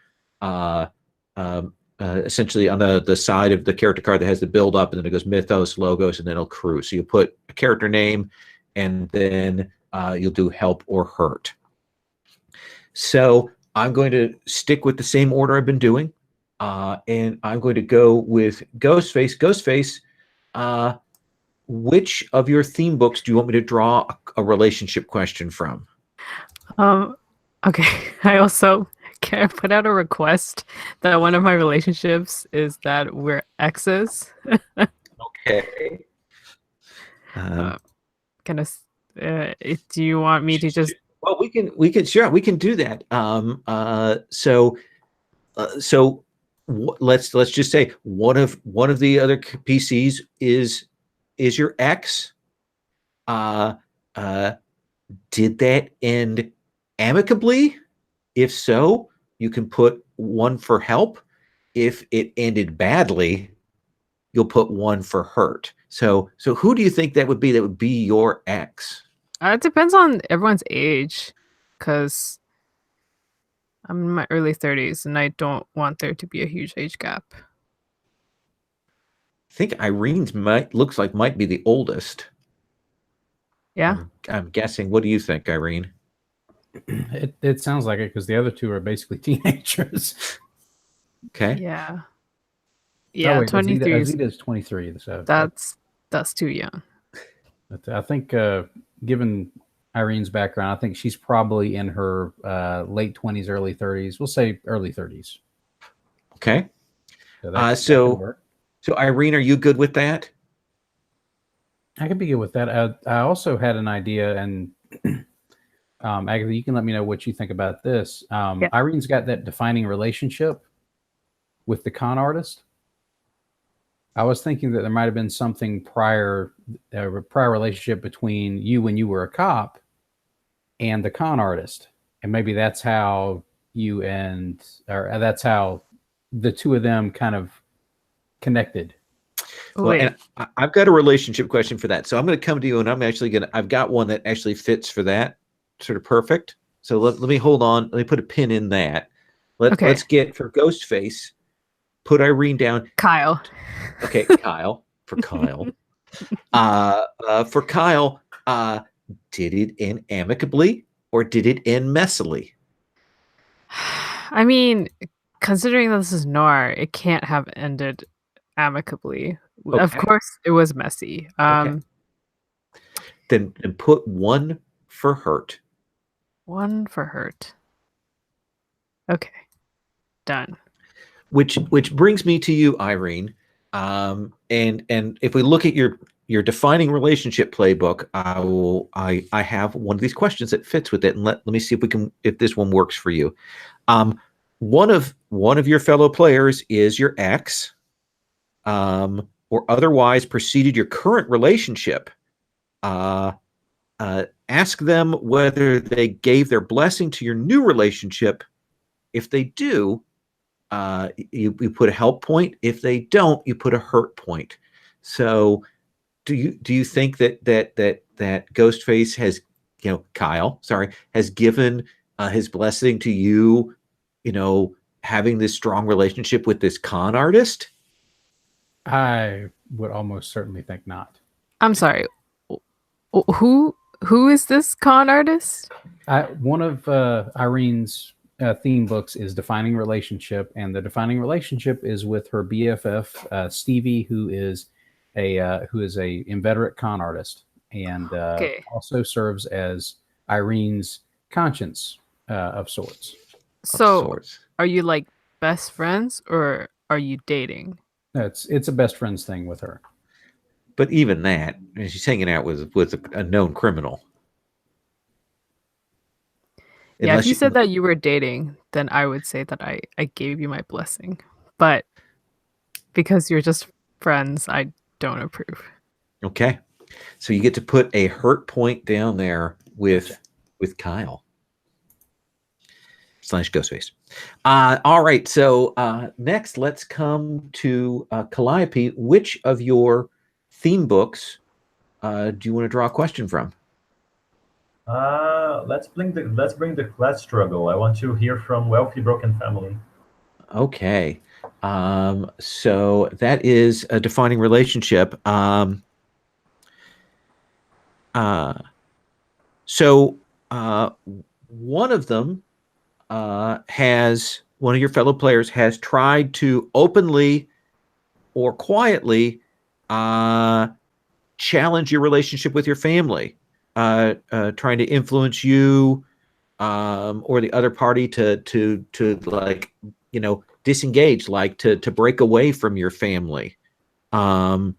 essentially on the side of the character card that has the build up, and then it goes mythos, logos, and then it'll crew. So you put a character name, and then you'll do help or hurt. So I'm going to stick with the same order I've been doing, and I'm going to go with Ghostface. Ghostface, which of your theme books do you want me to draw a relationship question from? Okay. I also can I put out a request that one of my relationships is that we're exes. Okay. Kind of. Do you want me to just? Well, we can sure we can do that. Let's just say one of the other PCs is your ex. Did that end amicably? If so, you can put 1 for help. If it ended badly, you'll put 1 for hurt. So who do you think that would be? That would be your ex. It depends on everyone's age, because I'm in my early 30s and I don't want there to be a huge age gap. I think Irene's might be the oldest. Yeah. I'm guessing. What do you think, Irene? It sounds like it because the other 2 are basically teenagers. Okay. Yeah. Yeah. Oh, wait, 23. Azita's 23. So That's too young. but I think, given Irene's background, I think she's probably in her late 20s, early 30s. We'll say early 30s. Okay. So that could work. So Irene, are you good with that? I could be good with that. I also had an idea, and Agatha, you can let me know what you think about this. Yeah. Irene's got that defining relationship with the con artist. I was thinking that there might have been something prior relationship between you when you were a cop and the con artist, and maybe that's how that's how the 2 of them kind of connected. Well, Wait, and I've got a relationship question for that. So I'm going to come to you, and I've got one that actually fits for that, sort of perfect. So let me hold on. Let me put a pin in that. Okay. Let's get for Ghostface. Put Irene down. Kyle. Okay, Kyle. For Kyle. For Kyle, did it end amicably or did it end messily? I mean, considering this is noir, it can't have ended amicably. Of Okay. course, it was messy. Okay. Then put 1 for hurt. 1 for hurt. Okay, done. Which brings me to you, Irene. And if we look at your defining relationship playbook, I have one of these questions that fits with it, and let me see if this one works for you. One of your fellow players is your ex, or otherwise preceded your current relationship. Ask them whether they gave their blessing to your new relationship. If they do, you put a help point. If they don't, you put a hurt point. So do you think that Ghostface has, Kyle, sorry, has given his blessing to you, having this strong relationship with this con artist? I would almost certainly think not. I'm sorry. Who is this con artist? One of Irene's theme books is Defining Relationship, and the defining relationship is with her BFF Stevie, who is a inveterate con artist, and Okay. also serves as Irene's conscience of sorts. So, are you like best friends or are you dating? It's a best friends thing with her. But even that, she's hanging out with a known criminal. Yeah, Unless if you said that you were dating, then I would say that I gave you my blessing. But because you're just friends, I don't approve. Okay. So you get to put a hurt point down there with Kyle / Ghostface. All right. So next, let's come to Calliope. Which of your theme books do you want to draw a question from? Let's bring the class struggle. I want to hear from Wealthy Broken Family. Okay. So that is a defining relationship. So one of them one of your fellow players has tried to openly or quietly challenge your relationship with your family, trying to influence you or the other party to like, disengage, like to break away from your family. Who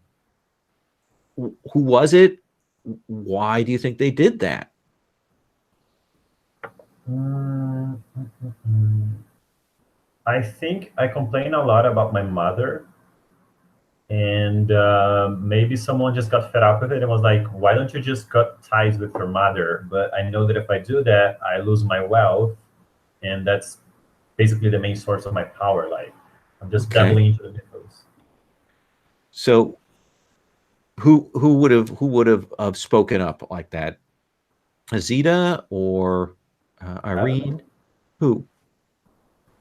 was it? Why do you think they did that? I think I complain a lot about my mother, and maybe someone just got fed up with it and was like, why don't you just cut ties with your mother? But I know that if I do that, I lose my wealth, and that's basically the main source of my power. Like, I'm just dabbling into the mythos. So who would have spoken up like that? Azita or Irene? Who?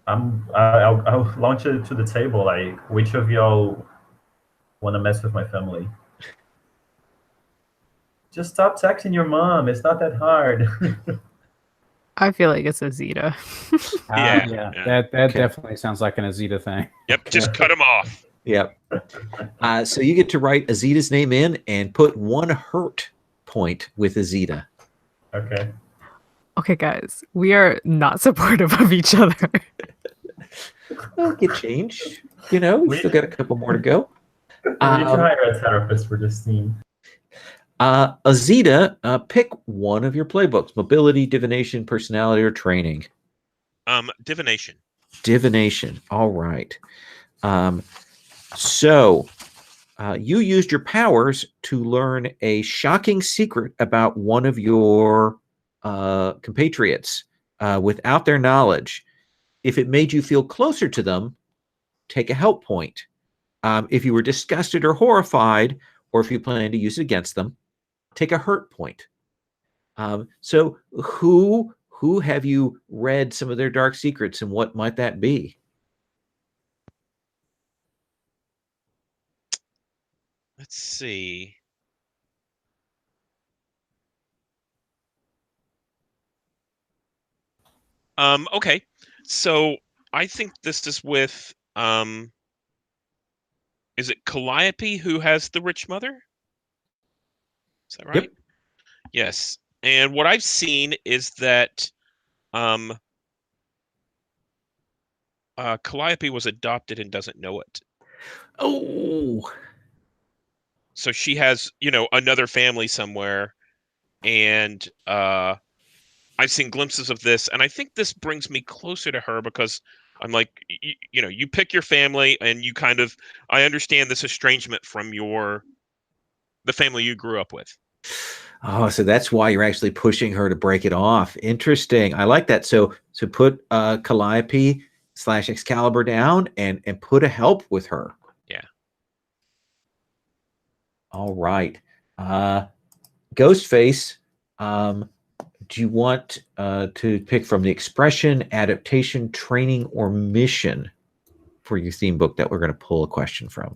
I'll launch it to the table. Like, which of y'all want to mess with my family? Just stop texting your mom. It's not that hard. I feel like it's a Zeta. Yeah. That definitely sounds like an Azita thing. Yep, just cut him off. Yep. So you get to write Azita's name in and put 1 hurt point with Azita. Okay. Okay, guys, we are not supportive of each other. Well, get change. We still got a couple more to go. We need to hire a therapist for this scene. Azita, pick one of your playbooks: mobility, divination, personality, or training. Divination. Divination. All right. So you used your powers to learn a shocking secret about one of your compatriots without their knowledge. If it made you feel closer to them, take a help point. If you were disgusted or horrified, or if you plan to use it against them, take a hurt point. So who have you read some of their dark secrets, and what might that be? Let's see. Okay. So I think this is with is it Calliope who has the rich mother? Is that right? Yep. Yes. And what I've seen is that Calliope was adopted and doesn't know it. Oh, So she has, another family somewhere, and I've seen glimpses of this, and I think this brings me closer to her because I'm like, you pick your family, and you kind of, I understand this estrangement from the family you grew up with. oh, so that's why you're actually pushing her to break it off. Interesting. I like that. So put Calliope / Excalibur down and put a help with her. Yeah. All right. Ghostface, do you want to pick from the expression, adaptation, training, or mission for your theme book that we're going to pull a question from?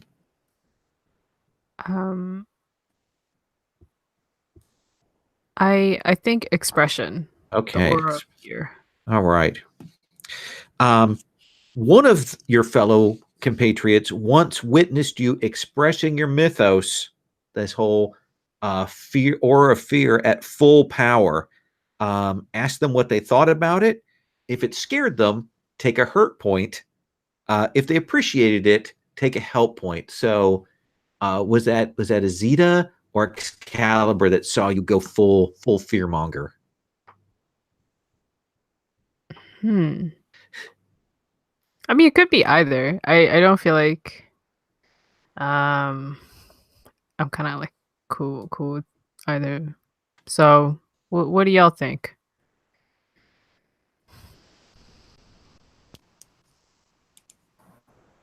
I think expression. Okay. The aura of fear. All right. One of your fellow compatriots once witnessed you expressing your mythos, this whole fear, aura of fear, at full power. Ask them what they thought about it. If it scared them, take a hurt point. If they appreciated it, take a help point. So was that Azita or Excalibur that saw you go full fearmonger? I mean, it could be either. I don't feel like I'm kind of like cool with either. So what do y'all think?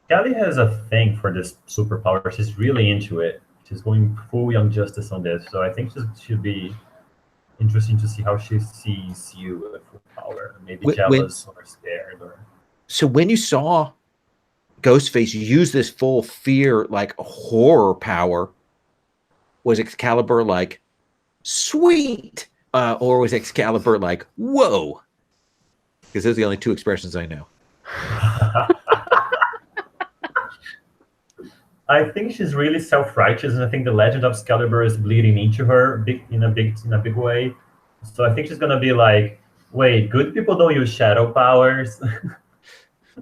Callie has a thing for this superpower. She's really into it. She's going full Young Justice on this. So I think she should be interesting to see how she sees you with full power. Maybe jealous or scared. So when you saw Ghostface use this full fear, like horror power, was Excalibur like, sweet? Or was Excalibur like, whoa? Because those are the only two expressions I know. I think she's really self-righteous, and I think the legend of Excalibur is bleeding into her in a big way. So I think she's gonna be like, "Wait, good people don't use shadow powers."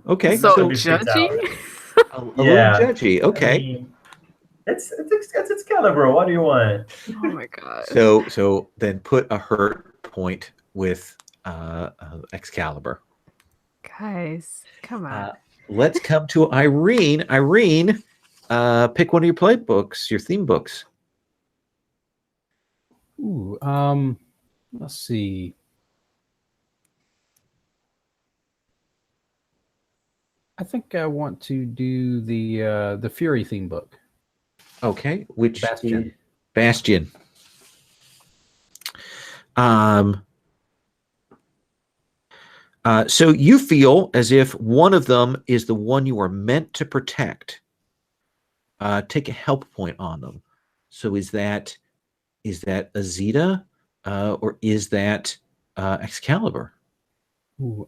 Okay, So so judgy. a little judgy. Okay, I mean, it's Excalibur. What do you want? Oh my god. so then put a hurt point with Excalibur. Guys, come on. Let's come to Irene. Irene, pick one of your play books, your theme books. Ooh, let's see. I think I want to do the Fury theme book. Okay, which Bastion. Bastion. So you feel as if one of them is the one you are meant to protect. Take a help point on them. So is that Azita, or is that Excalibur? Ooh,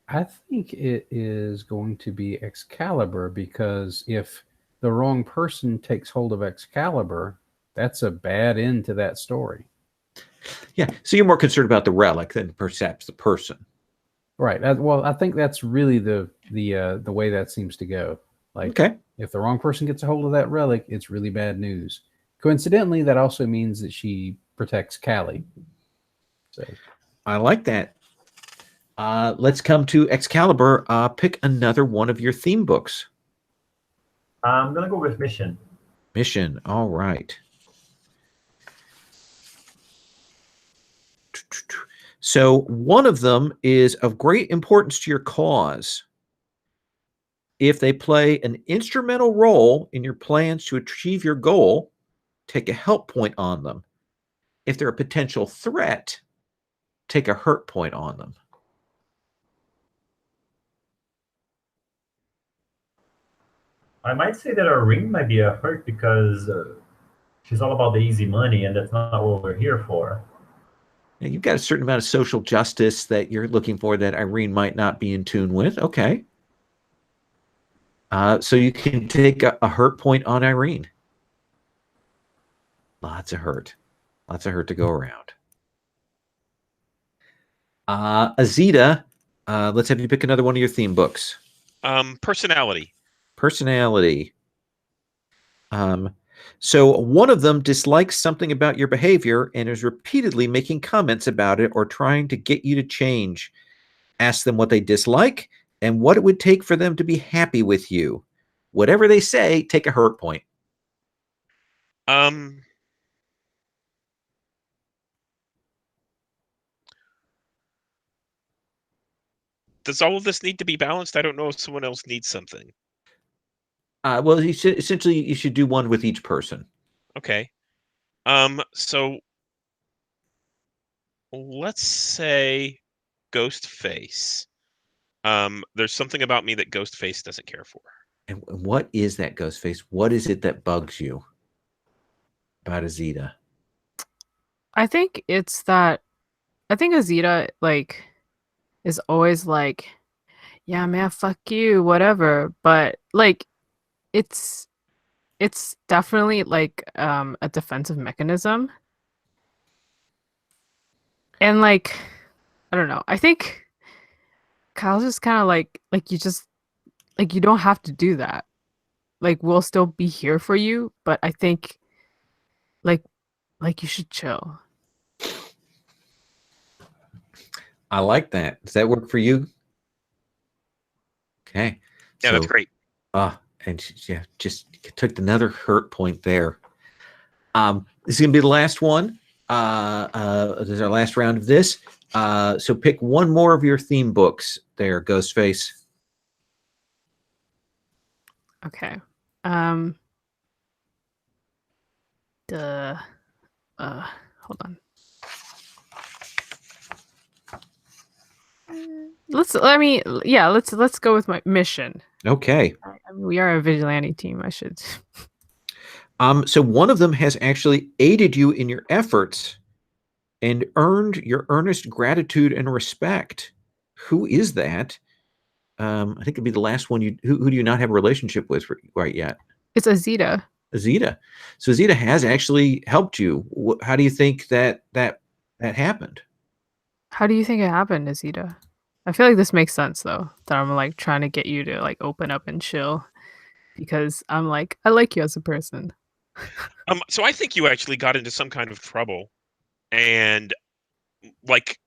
I think it is going to be Excalibur, because if the wrong person takes hold of Excalibur, that's a bad end to that story. Yeah. So you're more concerned about the relic than perhaps the person. Right. Well, I think that's really the way that seems to go. Like, okay, if the wrong person gets a hold of that relic, it's really bad news. Coincidentally, that also means that she protects Callie. So I like that. Let's come to Excalibur. Pick another one of your theme books. I'm gonna go with Mission. Mission. All right. So one of them is of great importance to your cause. If they play an instrumental role in your plans to achieve your goal, take a help point on them. If they're a potential threat, take a hurt point on them. I might say that Irene might be a hurt because she's all about the easy money, and that's not what we're here for. Now, you've got a certain amount of social justice that you're looking for that Irene might not be in tune with. Okay. So you can take a hurt point on Irene. Lots of hurt. Lots of hurt to go around. Azita, let's have you pick another one of your theme books. Personality. Personality. So one of them dislikes something about your behavior and is repeatedly making comments about it or trying to get you to change. Ask them what they dislike and what it would take for them to be happy with you. Whatever they say, take a hurt point. Does all of this need to be balanced? I don't know if someone else needs something. Well, essentially, you should do one with each person. Okay. So let's say Ghostface. There's something about me that Ghostface doesn't care for. And what is that, Ghostface? What is it that bugs you about Azita? I think it's that. I think Azita like is always like, yeah, man, fuck you, whatever. But like, it's definitely like a defensive mechanism. And like, I don't know. I think Kyle's just kind of like you just like you don't have to do that. Like we'll still be here for you, but I think like you should chill. I like that. Does that work for you? Okay. Yeah, that's great. And yeah, just took another hurt point there. This is gonna be the last one. This is our last round of this. So pick one more of your theme books there, Ghostface. Okay. Hold on. Let's go with my mission. Okay. I mean, we are a vigilante team. I should. So one of them has actually aided you in your efforts and earned your earnest gratitude and respect. Who is that? I think it'd be the last one. Who do you not have a relationship with right yet? It's Azita. Azita. So Azita has actually helped you. How do you think that happened? How do you think it happened, Azita? I feel like this makes sense though. That I'm like trying to get you to like open up and chill, because I'm like I like you as a person. So I think you actually got into some kind of trouble, and like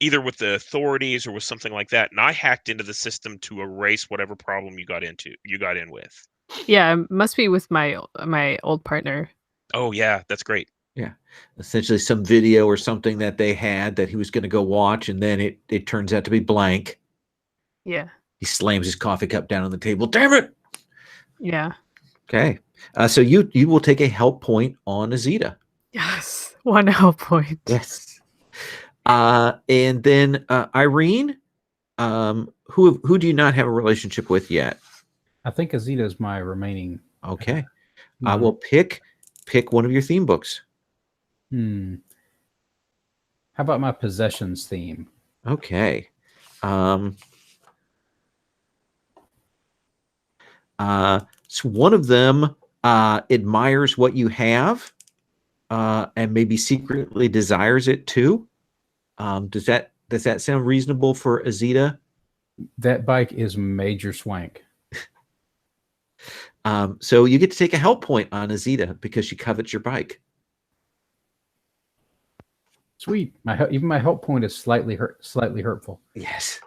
either with the authorities or with something like that, and I hacked into the system to erase whatever problem you got in with. Yeah, it must be with my old partner. Oh yeah, that's great. Yeah, essentially some video or something that they had that he was going to go watch, and then it turns out to be blank. Yeah. He slams his coffee cup down on the table. Damn it! Yeah. Okay, so you will take a help point on Azita. Yes, one help point. Yes. And then Irene, who do you not have a relationship with yet? I think Azita is my remaining. Okay. Well, pick one of your theme books. How about my possessions theme? Okay. So one of them admires what you have, and maybe secretly desires it too. Does that sound reasonable for Azita? That bike is major swank. So you get to take a help point on Azita because she covets your bike. Sweet. Even my help point is slightly hurtful. Yes.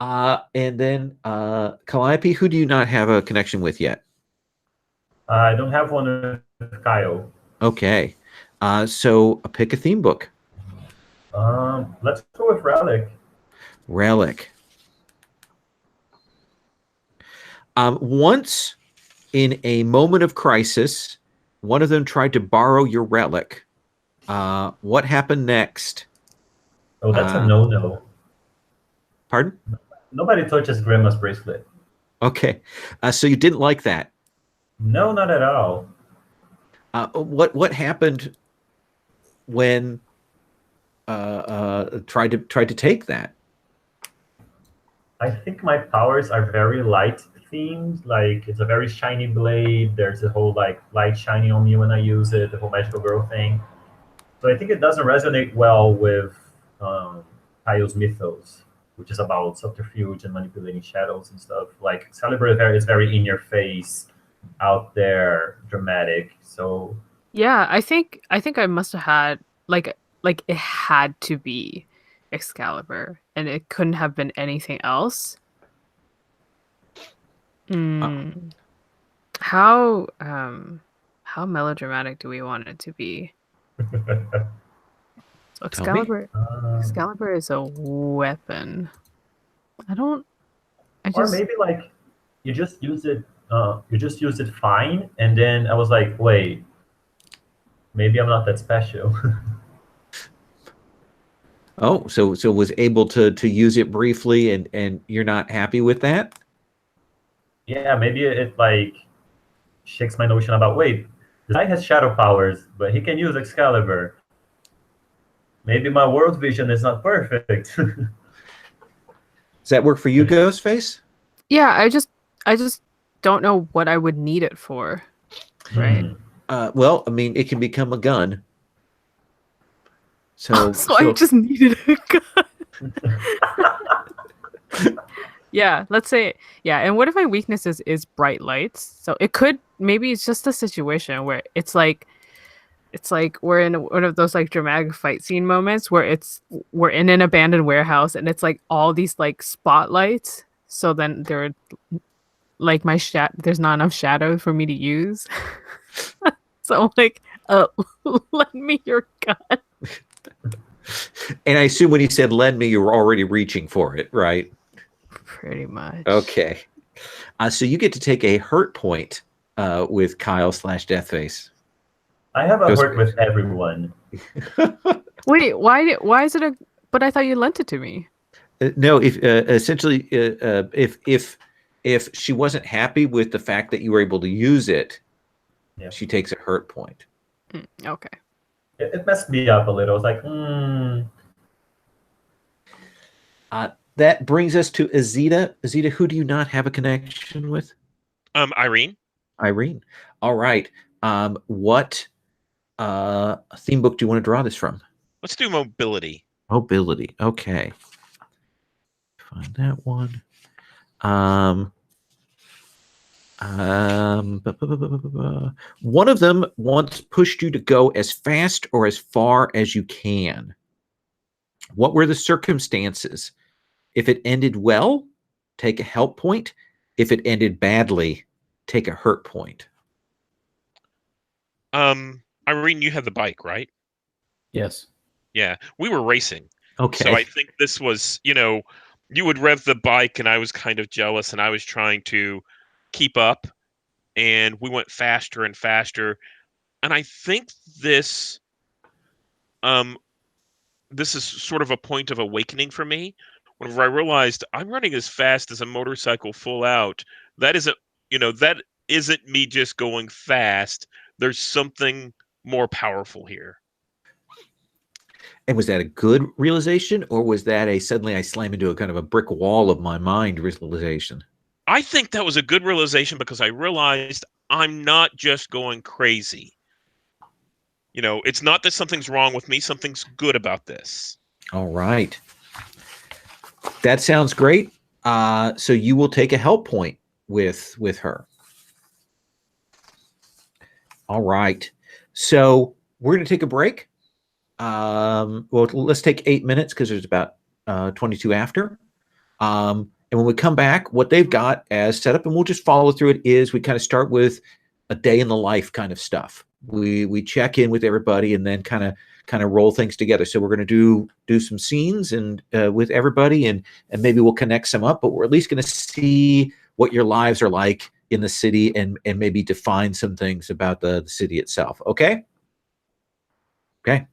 And then Calliope, who do you not have a connection with yet? I don't have one with Kyle. Okay. So pick a theme book. Let's go with Relic. Relic. Once in a moment of crisis, one of them tried to borrow your relic. What happened next? Oh, that's a no-no. Pardon? Nobody touches Grandma's bracelet. Okay. So you didn't like that. No, not at all. What happened when tried to take that? I think my powers are very light themed. Like it's a very shiny blade. There's a whole like light shining on me when I use it. The whole magical girl thing. So I think it doesn't resonate well with Kyle's mythos, which is about subterfuge and manipulating shadows and stuff. Like Excalibur is very in your face, out there, dramatic. So Yeah, I think I must have had like it had to be Excalibur, and it couldn't have been anything else. Hmm. How melodramatic do we want it to be? So Tell me. Excalibur is a weapon. I or just maybe like you just use it. You just used it fine, and then I was like, wait, maybe I'm not that special. Oh, so was able to use it briefly, and you're not happy with that? Yeah, maybe it like shakes my notion about wait, the guy has shadow powers, but he can use Excalibur. Maybe my world vision is not perfect. Does that work for you, Ghostface? yeah, I just don't know what I would need it for. Right. Well, I mean, it can become a gun. So I just needed a gun. Yeah, let's say and what if my weakness is bright lights? So it could maybe it's just a situation where it's like we're in one of those like dramatic fight scene moments where we're in an abandoned warehouse and it's like all these like spotlights. So then there like there's not enough shadow for me to use. So I'm like, lend me your gun. And I assume when he said lend me, you were already reaching for it, right? Pretty much. Okay. So you get to take a hurt point with Kyle / Deathface. I have a hurt with everyone. Wait, why is it a? But I thought you lent it to me. No, if essentially if she wasn't happy with the fact that you were able to use it, she takes a hurt point. Okay. It messed me up a little. I was like, That brings us to Azita. Azita, who do you not have a connection with? Irene. Irene. All right. What theme book do you want to draw this from? Let's do mobility. Mobility. Okay. Find that one. One of them once pushed you to go as fast or as far as you can. What were the circumstances? If it ended well, take a help point. If it ended badly, take a hurt point. Irene, you had the bike, right? Yes. Yeah, we were racing. Okay. So I think this was, you would rev the bike and I was kind of jealous and I was trying to keep up and we went faster and faster. And I think this is sort of a point of awakening for me. Whenever I realized I'm running as fast as a motorcycle full out, that isn't me just going fast. There's something more powerful here. And was that a good realization, or was that a suddenly I slam into a kind of a brick wall of my mind realization? I think that was a good realization because I realized I'm not just going crazy. It's not that something's wrong with me. Something's good about this. All right. That sounds great. So you will take a help point with her. All right. So we're going to take a break. Well, let's take 8 minutes because there's about 22 after. And when we come back, what they've got as set up, and we'll just follow through it, is we kind of start with a day in the life kind of stuff. We check in with everybody and then kind of kind of roll things together. So we're going to do some scenes and with everybody, and maybe we'll connect some up. But we're at least going to see what your lives are like in the city, and maybe define some things about the city itself. Okay. Okay.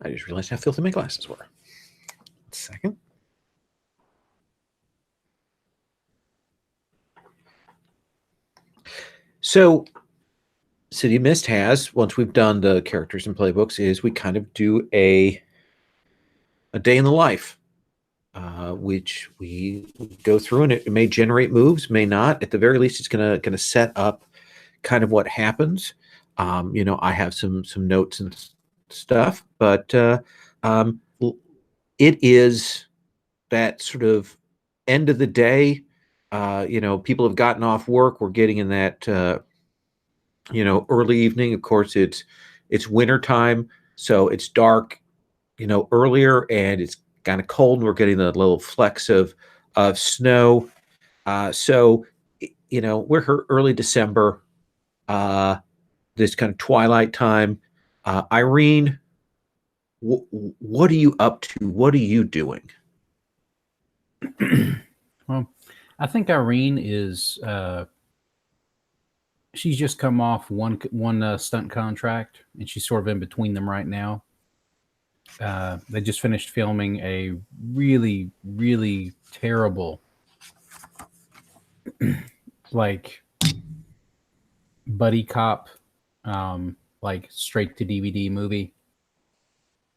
I just realized how filthy my glasses were. Second. So City of Mist has, once we've done the characters and playbooks, is we kind of do a day in the life, which we go through, and it may generate moves, may not. At the very least, it's gonna set up kind of what happens. I have some notes and stuff, but it is that sort of end of the day. People have gotten off work. We're getting in that early evening. Of course, it's winter time, so it's dark earlier, and it's kind of cold, and we're getting the little flecks of snow. So we're here early December, this kind of twilight time. Irene, what are you up to? What are you doing? Well, I think Irene is she's just come off one stunt contract, and she's sort of in between them right now. They just finished filming a really, really terrible, like, buddy cop, like straight to DVD movie.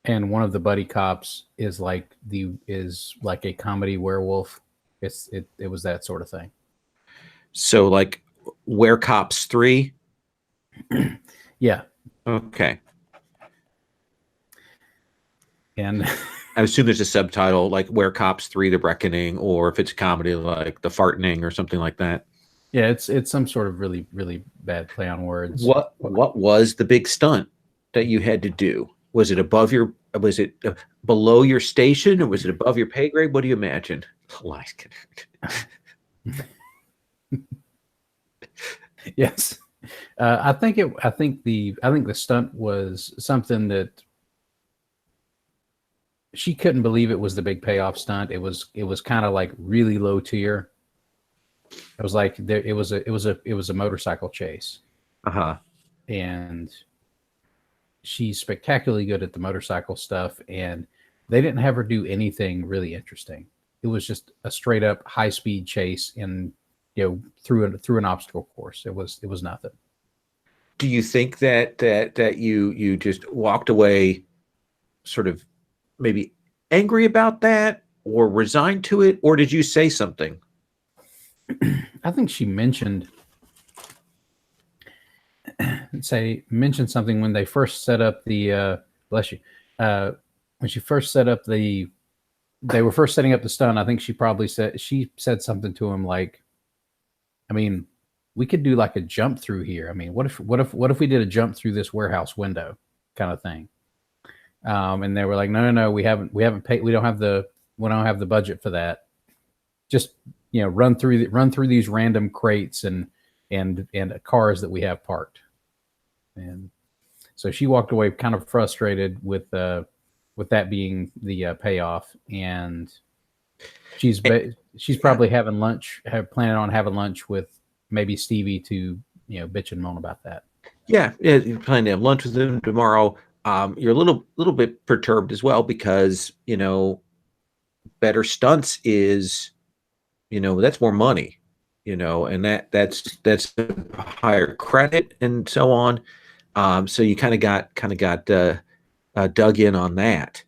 And one of the buddy cops is like a comedy werewolf. It was that sort of thing. So like Were Cops 3? Yeah. Okay. And I assume there's a subtitle like Were Cops 3 The Reckoning, or if it's a comedy like The Fartening or something like that. Yeah, it's some sort of really, really bad play on words. What was the big stunt that you had to do? Was it below your station, or was it above your pay grade? What do you imagine? Yes. I think the stunt was something that she couldn't believe it was the big payoff stunt. It was kind of like really low tier. It was like it was a motorcycle chase. Uh-huh. And she's spectacularly good at the motorcycle stuff, and they didn't have her do anything really interesting. It was just a straight up high speed chase and through an obstacle course. It was nothing. Do you think that you just walked away sort of maybe angry about that, or resigned to it, or did you say something? I think she mentioned something when they first set up the bless you. When she first set up they were first setting up the stunt. I think she said something to him like, I mean, we could do like a jump through here. I mean, what if we did a jump through this warehouse window kind of thing? And they were like, no, we haven't paid. We don't have the budget for that. Just run through these random crates and cars that we have parked. And so she walked away kind of frustrated with that being the payoff. And she's probably planning on having lunch with maybe Stevie to bitch and moan about that. Yeah, you're planning to have lunch with him tomorrow. You're a little bit perturbed as well because better stunts is that's more money, and that's higher credit and so on. So you kind of got dug in on that.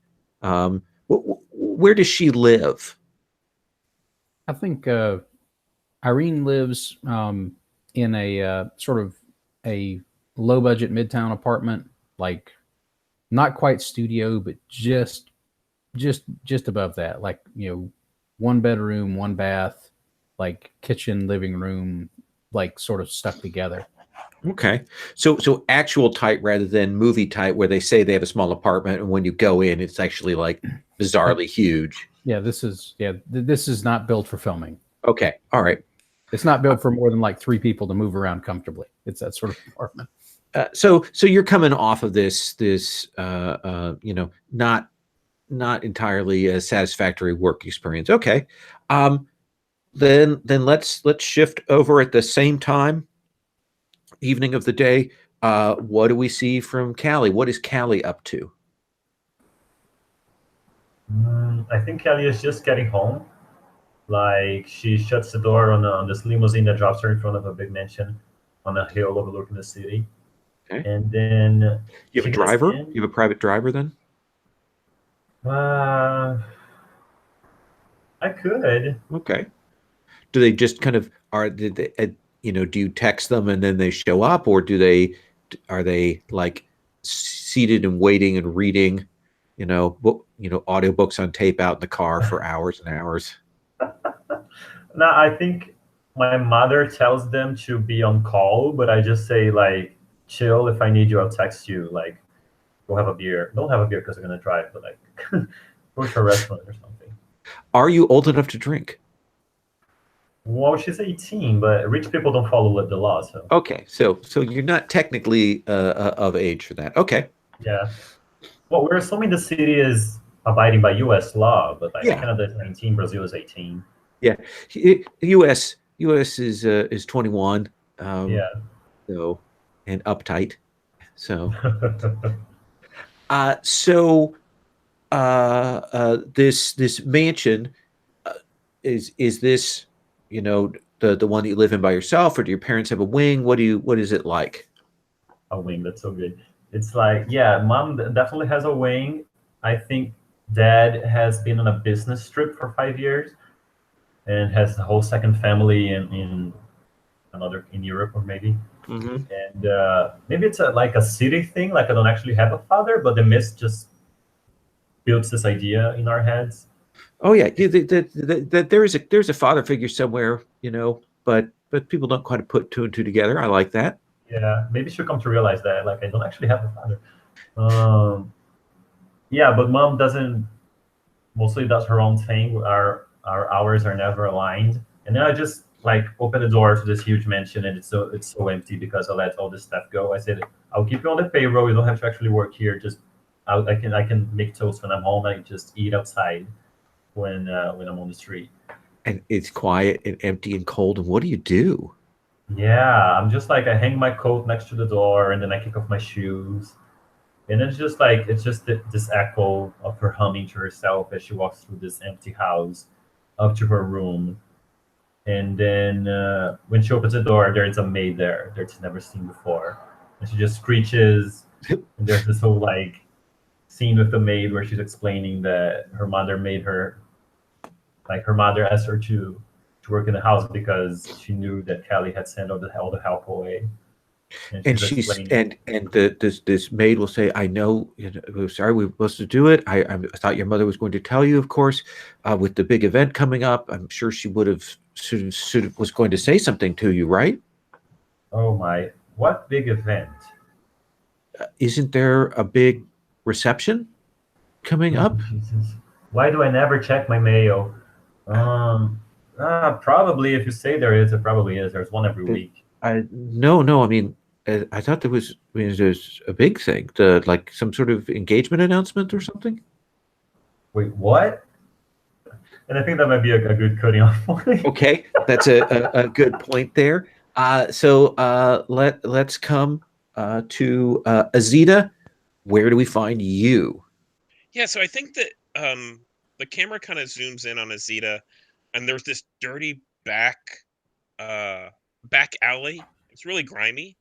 Where does she live? I think Irene lives in a sort of a low budget midtown apartment, like not quite studio, but just above that, like one bedroom, one bath, like kitchen, living room, like sort of stuck together. Okay. So actual type rather than movie type, where they say they have a small apartment and when you go in, it's actually like bizarrely huge. Yeah, this is not built for filming. Okay. All right. It's not built for more than like 3 people to move around comfortably. It's that sort of apartment. So you're coming off of this not entirely a satisfactory work experience. Okay. Then let's shift over at the same time, evening of the day. What do we see from Callie? What is Callie up to? I think Kelly is just getting home. Like she shuts the door on this limousine that drops her in front of a big mansion on a hill overlooking the city, Okay. and then You have she a gets driver? in. You have a private driver then? Uh, I could. Okay. Do they just kind of did they, do you text them and then they show up, or are they like seated and waiting and reading, audiobooks on tape out in the car for hours and hours? No, I think my mother tells them to be on call, but I just say like, chill. If I need you, I'll text you. Like, go have a beer. Don't have a beer because I'm gonna drive, but like, go to a restaurant or something. Are you old enough to drink? Well, she's 18, but rich people don't follow the law, so Okay, so you're not technically of age for that. Okay. yeah. Well, we're assuming the city is abiding by U.S. law, but like Yeah. Canada is 19, Brazil is 18. Yeah. U.S. is 21. Yeah. So and uptight. So so this mansion uh, is this the one that you live in by yourself, or do your parents have a wing? What is it like? A wing. That's so good. It's like, yeah, mom definitely has a wing. I think dad has been on a business trip for 5 years and has a whole second family in another in Europe or maybe. Hmm. And maybe it's like a city thing. Like I don't actually have a father, but the myth just builds this idea in our heads. Oh yeah, there's a father figure somewhere, but people don't quite put two and two together. I like that. Yeah, maybe she'll come to realize that. Like I don't actually have a father. Um, yeah, but mom doesn't mostly does her own thing. Our hours are never aligned. And then I just like open the door to this huge mansion, and it's so empty because I let all this stuff go. I said, I'll keep you on the payroll. You don't have to actually work here. Just I can make toast when I'm home. I can just eat outside when I'm on the street. And it's quiet and empty and cold. And what do you do? Yeah, I'm just like I hang my coat next to the door, and then I kick off my shoes. And it's just like it's just this echo of her humming to herself as she walks through this empty house up to her room. And then when she opens the door, there's a maid there that she's never seen before, and she just screeches. And there's this whole like scene with the maid where she's explaining that her mother made her like her mother asked her to work in the house because she knew that Kelly had sent all the help away, and And she's she's explaining. and this maid will say, "I know, we're sorry, we were supposed to do it. I thought your mother was going to tell you, of course, with the big event coming up. I'm sure she would have sort of was going to say something to you, right? Oh my, what big event? Isn't there a big reception coming Oh up? Jesus, why do I never check my mail? Um, probably if you say there is, it probably is. There's one every That- week. no. I mean, I thought there was. I mean, there's a big thing, like some sort of engagement announcement or something. Wait, what? And I think that might be a good cutting off point. Okay, that's a good point there. So let's come to Azita. Where do we find you? Yeah, so I think that the camera kind of zooms in on Azita, and there's this dirty uh back alley. It's really grimy.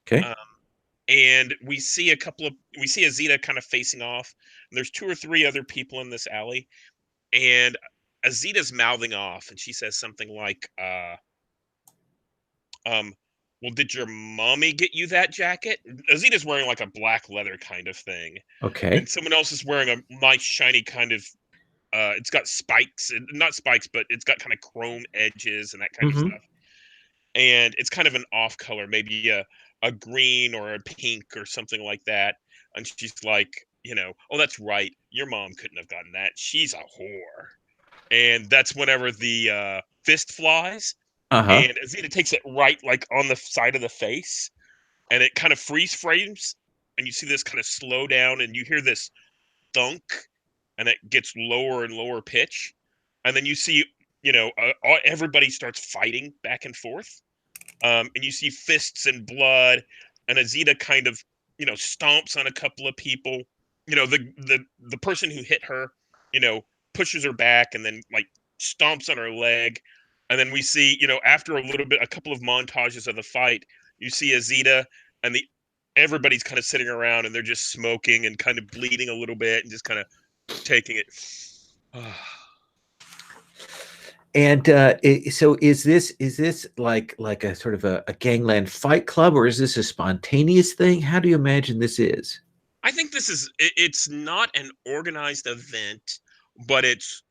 Okay. Um, and we see Azita kind of facing off. And there's two or three other people in this alley, and Azita's mouthing off, and she says something like, um, well, did your mommy get you that jacket? Azita's wearing like a black leather kind of thing, and Okay. someone else is wearing a nice shiny kind of it's got spikes, not spikes, but it's got kind of chrome edges and that kind of Mm-hmm. stuff. And it's kind of an off color, maybe a green or a pink or something like that. And she's like, oh, that's right, your mom couldn't have gotten that. She's a whore. And that's whenever the fist flies, Uh-huh. and Azita takes it right like on the side of the face, and it kind of freeze frames, and you see this kind of slow down, and you hear this thunk, and it gets lower and lower pitch, and then you see, everybody starts fighting back and forth, and you see fists and blood, and Azita kind of, stomps on a couple of people. The person who hit her pushes her back and then like stomps on her leg. And then we see, after a couple of montages of the fight, you see Azita and everybody's kind of sitting around and they're just smoking and kind of bleeding a little bit and just kind of taking it. And so is this like a sort of a gangland fight club, or is this a spontaneous thing? How do you imagine this is? I think it's not an organized event, but it's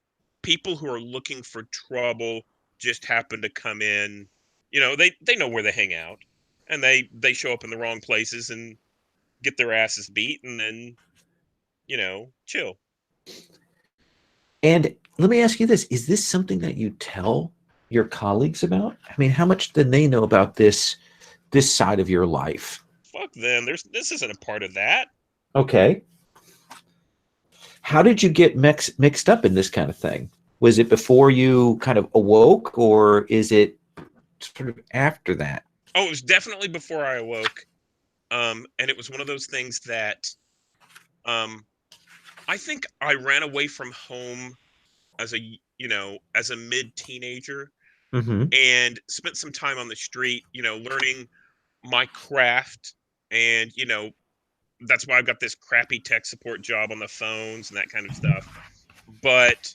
people who are looking for trouble just happen to come in. They know where they hang out, and they show up in the wrong places and get their asses beat, and then chill. And let me ask you this: is this something that you tell your colleagues about? I mean, how much do they know about this side of your life? Fuck them. This isn't a part of that. Okay. How did you get mixed up in this kind of thing? Was it before you kind of awoke, or is it sort of after that? Oh, it was definitely before I awoke. And it was one of those things that I think I ran away from home as a mid-teenager Mm-hmm. and spent some time on the street, learning my craft. And, that's why I've got this crappy tech support job on the phones and that kind of stuff. But,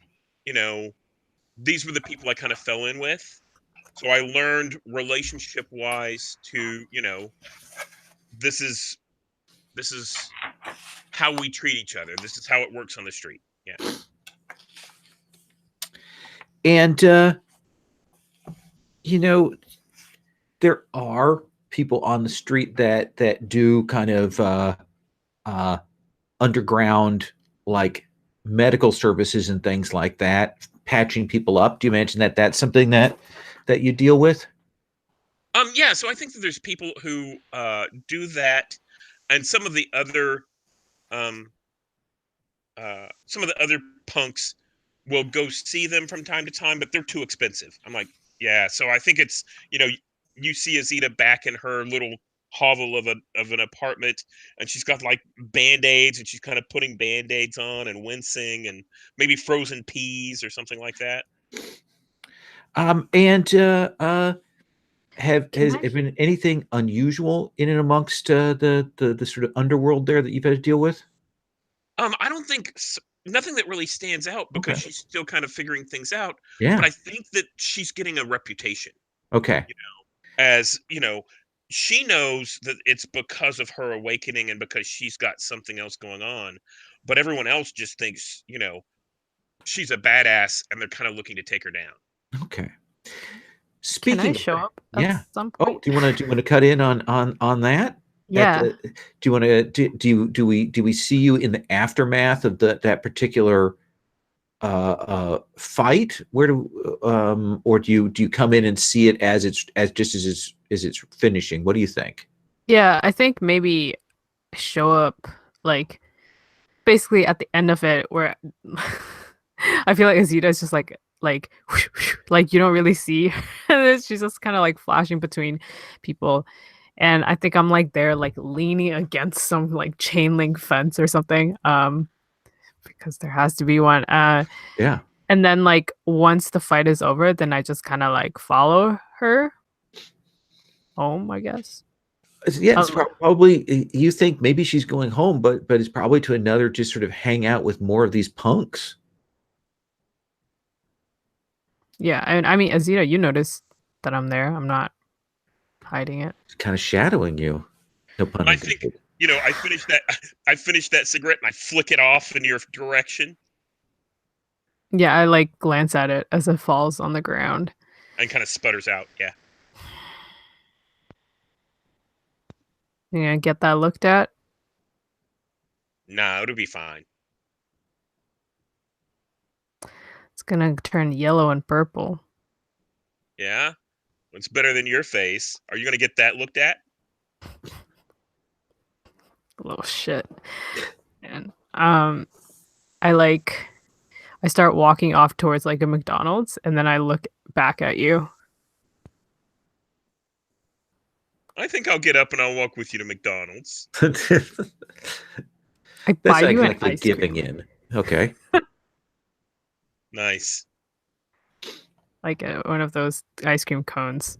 these were the people I kind of fell in with. So I learned relationship wise to, this is how we treat each other. This is how it works on the street. Yeah. And there are people on the street that do kind of underground, like medical services and things like that, patching people up. Do you imagine that that's something that you deal with? Yeah, so I think that there's people who do that, and some of the other punks will go see them from time to time, but they're too expensive. I'm like, yeah. So I think it's you see Azita back in her little hovel of an apartment, and she's got like band-aids, and she's kind of putting band-aids on and wincing, and maybe frozen peas or something like that. And has there been anything unusual in and amongst the sort of underworld there that you've had to deal with? I don't think nothing that really stands out because Okay. she's still kind of figuring things out. Yeah. But I think that she's getting a reputation. Okay. As she knows that it's because of her awakening and because she's got something else going on, but everyone else just thinks she's a badass, and they're kind of looking to take her down. Okay. Can Speaking I of show that, up yeah. at some Oh, point? do you want to cut in on that? Yeah. Do you want to do we see you in the aftermath of that particular fight? Where or do you come in and see it as it's finishing? What do you think? Yeah, I think maybe show up like basically at the end of it where I feel like Azita's just like like you don't really see her. She's just kind of like flashing between people. And I think I'm like there like leaning against some like chain link fence or something. Because there has to be one. Yeah. And then like once the fight is over, then I just kind of like follow her home, I guess. Yeah, it's probably, you think maybe she's going home, but it's probably to another, just sort of hang out with more of these punks. Yeah, and I mean, Azita, you noticed that I'm there. I'm not hiding it. It's kind of shadowing you. No pun I intended. think I finished that cigarette and I flick it off in your direction Yeah, I like glance at it as it falls on the ground. and kind of sputters out. Yeah. You gonna get that looked at? Nah, it'll be fine. It's gonna turn yellow and purple. Yeah? What's better than your face? Are you going to get that looked at? Little shit. And I start walking off towards like a McDonald's, and then I look back at you. I think I'll get up and I'll walk with you to McDonald's. I That's buy not you an exactly ice giving cream. in. Okay. Nice. like one of those ice cream cones.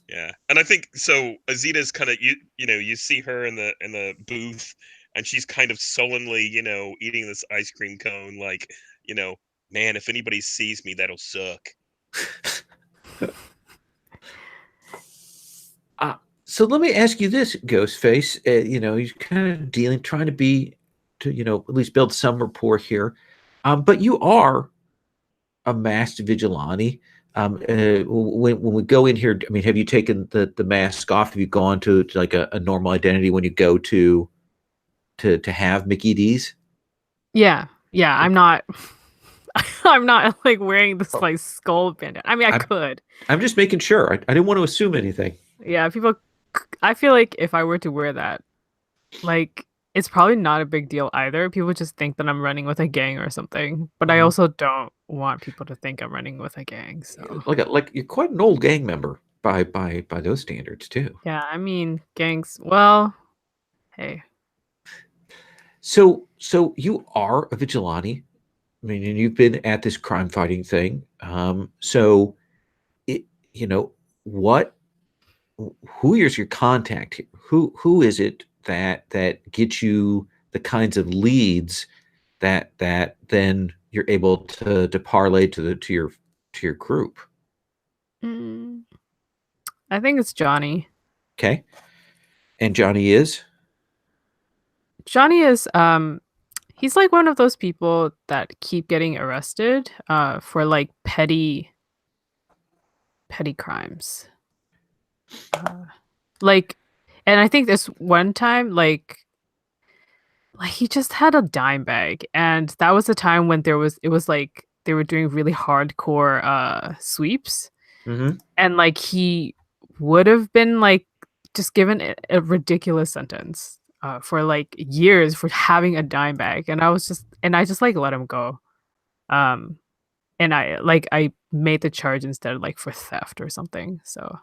Yeah, and I think so. Azita's kind of you see her in the booth, and she's kind of sullenly eating this ice cream cone, like man, if anybody sees me, that'll suck. So let me ask you this, Ghostface. You're kind of trying to at least build some rapport here. But you are a masked vigilante. When we go in here, I mean, have you taken the mask off? Have you gone to like a normal identity when you go to have Mickey D's? Yeah, I'm not. I'm not like wearing this like skull bandit. I mean, I I'm- could. I'm just making sure. I didn't want to assume anything. Yeah, people. I feel like if I were to wear that, like, it's probably not a big deal either. People just think that I'm running with a gang or something. But I Mhm. also don't want people to think I'm running with a gang. So Like you're quite an old gang member by those standards too. yeah, I mean, gangs. Well, hey, So you are a vigilante. I mean, and you've been at this crime fighting thing. So it, what, who is your contact here? Who is it that gets you the kinds of leads that then you're able to parlay to your group? mm, I think it's Johnny. Okay, and Johnny is Johnny is he's like one of those people that keep getting arrested for like petty crimes. Uh, like, and I think this one time like he just had a dime bag, and that was the time when it was like they were doing really hardcore sweeps, Mhm. and like he would have been like just given a ridiculous sentence for like years for having a dime bag, and I just like let him go. Um, and I made the charge instead of like for theft or something. So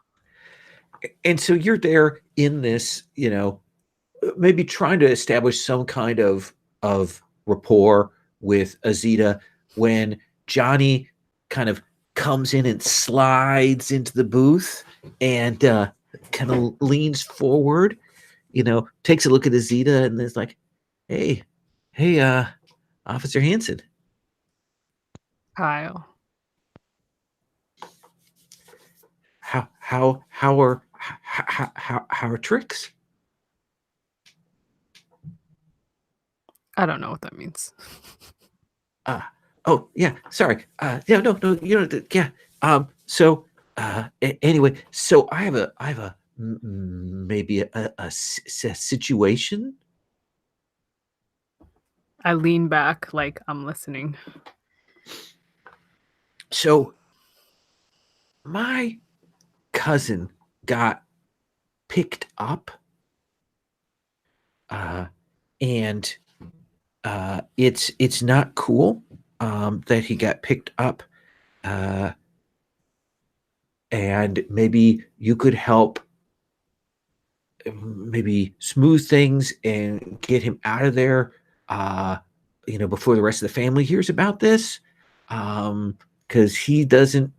And so you're there in this, maybe trying to establish some kind of rapport with Azita when Johnny kind of comes in and slides into the booth and kind of leans forward, takes a look at Azita and is like, "Hey, hey, Officer Hanson, Kyle, how are tricks?" I don't know what that means. Uh, oh yeah, sorry. Yeah, no, yeah. So anyway, so I have maybe a situation. I lean back like I'm listening. So my cousin got picked up, and it's not cool that he got picked up. Uh, and maybe you could help maybe smooth things and get him out of there before the rest of the family hears about this, because he doesn't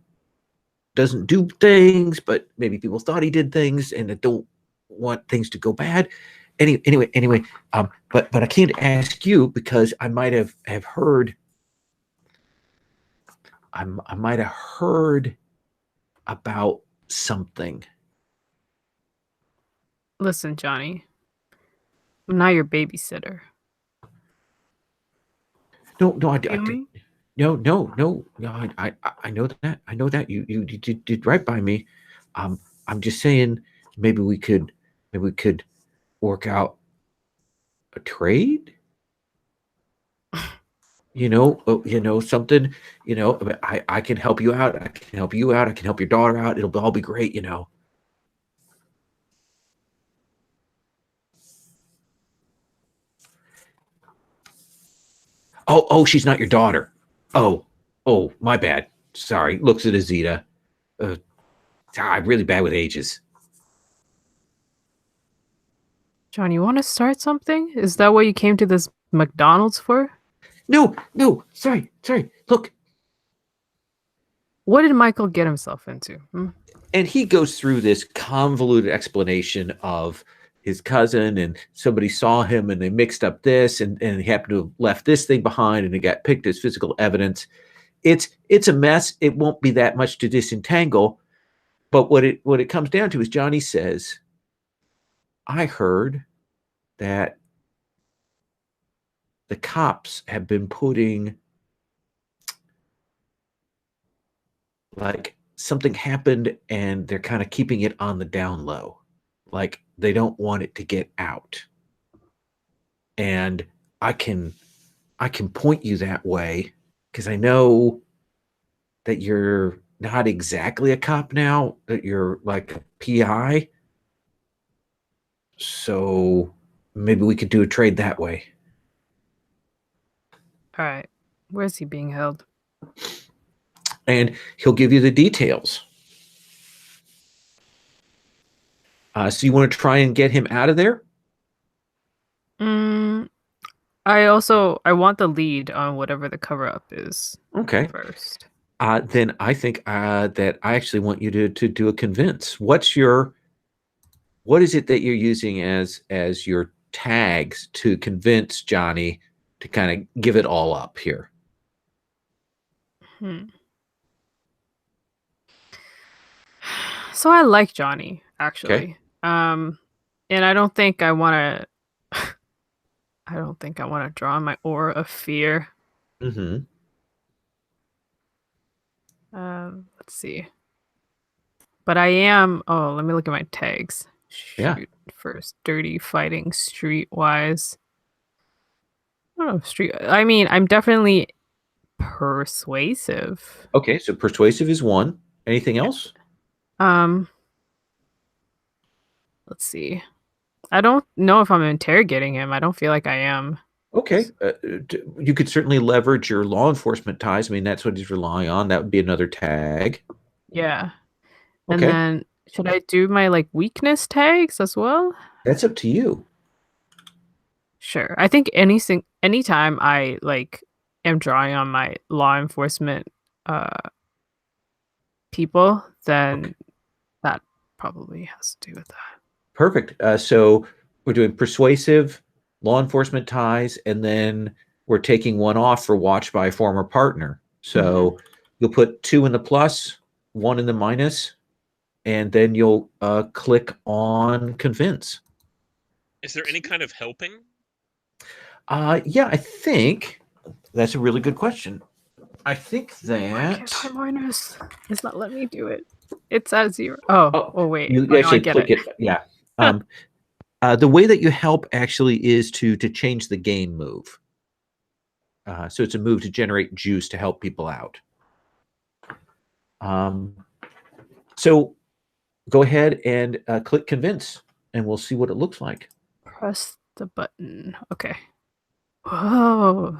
do things, but maybe people thought he did things and they don't want things to go bad. Anyway, but I can't ask you because I might have heard, I might have heard about something. Listen, Johnny, I'm not your babysitter. No, Feel me? no. I know that. I know that you did right by me. I'm just saying maybe we could work out a trade. Something. I can help you out. I can help you out. I can help your daughter out. It'll all be great. Oh, she's not your daughter. Oh, my bad. Sorry. Looks at Azita. I'm really bad with ages. John, you want to start something? Is that what you came to this McDonald's for? No. Sorry. look, What did Michael get himself into? and he goes through this convoluted explanation of his cousin, and somebody saw him and they mixed up this, and he happened to have left this thing behind, and it got picked as physical evidence. It's a mess. It won't be that much to disentangle. But what it comes down to is Johnny says, I heard that the cops have been putting, like, something happened and they're kind of keeping it on the down low. Like, they don't want it to get out. And I can point you that way because I know that you're not exactly a cop now, that you're like a PI. So maybe we could do a trade that way. All right. Where's he being held? And he'll give you the details. So you want to try and get him out of there? I want the lead on whatever the cover up is Okay. first. Then I think that I actually want you to do a convince. What is it that you're using as your tags to convince Johnny to kind of give it all up here? So I like Johnny, actually. Okay. And I don't think I want to draw on my aura of fear. Mm-hmm. Let's see. But I am. Oh, let me look at my tags. Yeah. Shoot, first, dirty fighting, streetwise. Oh, I mean, I'm definitely persuasive. Okay, so persuasive is one. Anything else? Let's see. I don't know if I'm interrogating him. I don't feel like I am. Okay. You could certainly leverage your law enforcement ties. I mean, that's what he's relying on. That would be another tag. Yeah. And Okay. then should I do my like weakness tags as well? That's up to you. Sure. I think anytime I like am drawing on my law enforcement people, then that probably has to do with that. Perfect. So we're doing persuasive, law enforcement ties, and then we're taking one off for watch by a former partner. So you'll put 2 in the plus, 1 in the minus, and then you'll click on convince. Is there any kind of helping? Yeah, I think that's a really good question. I think Why that can't I minus? It's not letting me do it. It's at 0. Oh wait. you No, I actually get click it. Yeah. The way that you help actually is to change the game move. So it's a move to generate juice to help people out. So go ahead and click convince, and we'll see what it looks like. Press the button. Okay. Whoa.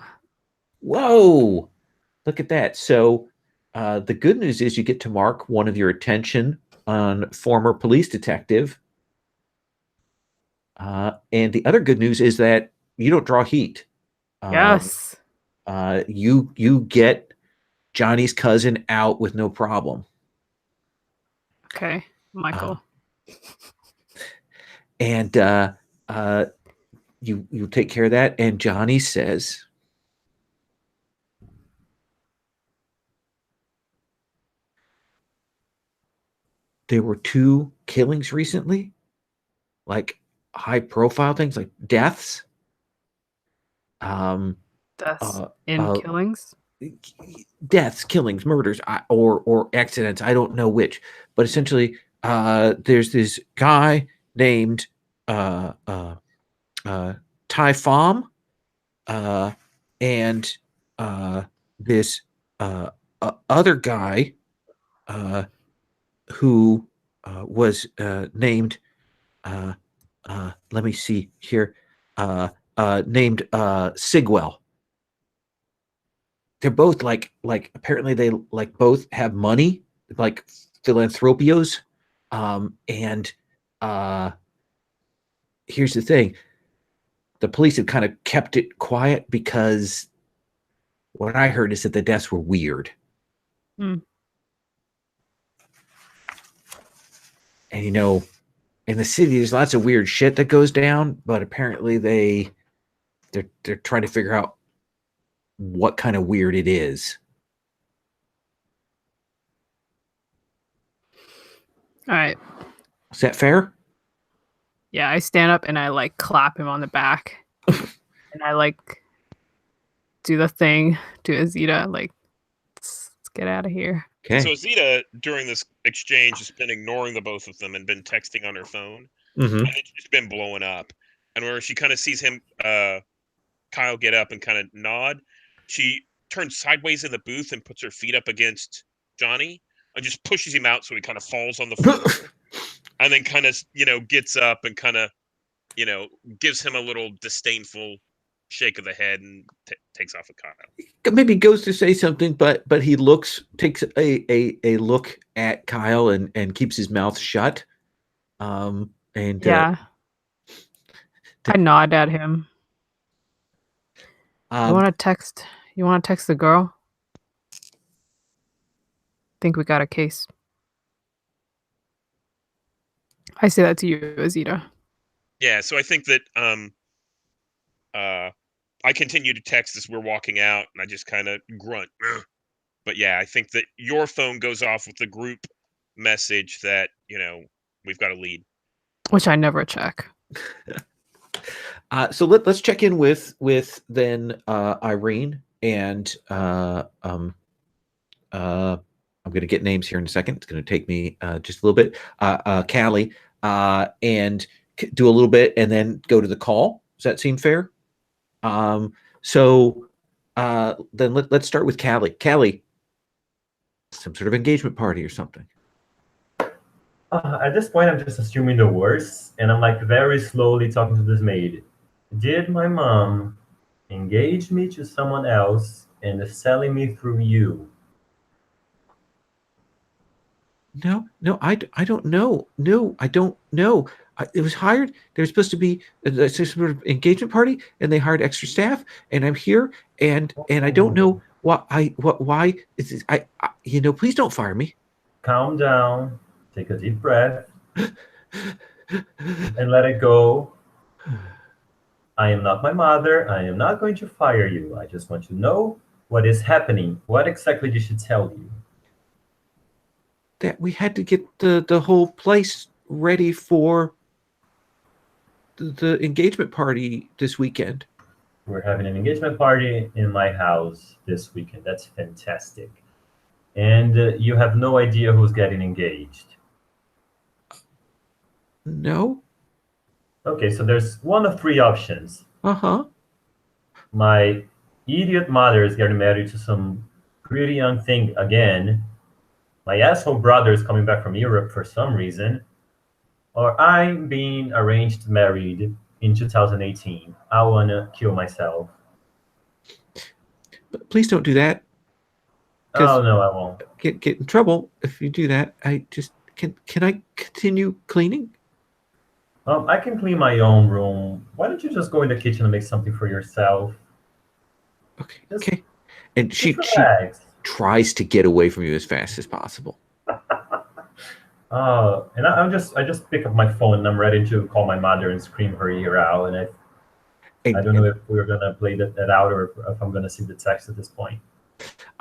Whoa! Look at that. So the good news is you get to mark one of your attention on former police detective. And the other good news is that you don't draw heat. Yes. You get Johnny's cousin out with no problem. Okay, Michael. And you take care of that. And Johnny says, there were 2 killings recently, like high profile things, like deaths. Deaths in killings. Deaths, killings, murders, or accidents. I don't know which, but essentially, there's this guy named Tai Pham, and this other guy who was named. Let me see here. Named Sigwell. They're both like apparently they like both have money, like philanthropios. And here's the thing. The police have kind of kept it quiet because, what I heard is that the deaths were weird. Hmm. And you know, in the city, there's lots of weird shit that goes down, but apparently they're trying to figure out what kind of weird it is. All right. Is that fair? Yeah, I stand up and I like clap him on the back. And I like do the thing to Azita, like, let's get out of here. Okay. So Azita, during this exchange, has been ignoring the both of them and been texting on her phone. Mm-hmm. And it's just been blowing up. And where she kind of sees him, Kyle, get up and kind of nod, she turns sideways in the booth and puts her feet up against Johnny and just pushes him out so he kind of falls on the floor. And then kind of, gets up and kind of, gives him a little disdainful shake of the head and takes off with Kyle. Maybe goes to say something, but he takes a look at Kyle and keeps his mouth shut. And Yeah. I nod at him. You want to text the girl? Think we got a case. I say that to you, Azita. Yeah, so I think that I continue to text as we're walking out, and I just kind of grunt. Ugh. But yeah, I think that your phone goes off with the group message that we've got a lead. Which I never check. So let's check in with then Irene and I'm going to get names here in a second. It's going to take me just a little bit. Callie, and do a little bit and then go to the call. Does that seem fair? So then let's start with Callie. Callie, some sort of engagement party or something. At this point, I'm just assuming the worst, and I'm like very slowly talking to this maid. Did my mom engage me to someone else and is selling me through you? No, I don't know. No, I don't know. It was hired. There's supposed to be a sort of engagement party, and they hired extra staff. And I'm here, and I don't know why. Please don't fire me. Calm down. Take a deep breath and let it go. I am not my mother. I am not going to fire you. I just want to know what is happening. What exactly did she tell you? That we had to get the whole place ready for the engagement party this weekend. We're having an engagement party in my house this weekend. That's fantastic. And you have no idea who's getting engaged. No. Okay, so there's one of three options. Uh-huh. My idiot mother is getting married to some pretty young thing again. My asshole brother is coming back from Europe for some reason. Or I'm being arranged married in 2018. I want to kill myself. But please don't do that. Oh, no, I won't. Get in trouble if you do that. I just can I continue cleaning? I can clean my own room. Why don't you just go in the kitchen and make something for yourself? Okay. And she relax. tries to get away from you as fast as possible. And I just pick up my phone and I'm ready to call my mother and scream her ear out. And I don't know if we're gonna play that out or if I'm gonna see the text at this point.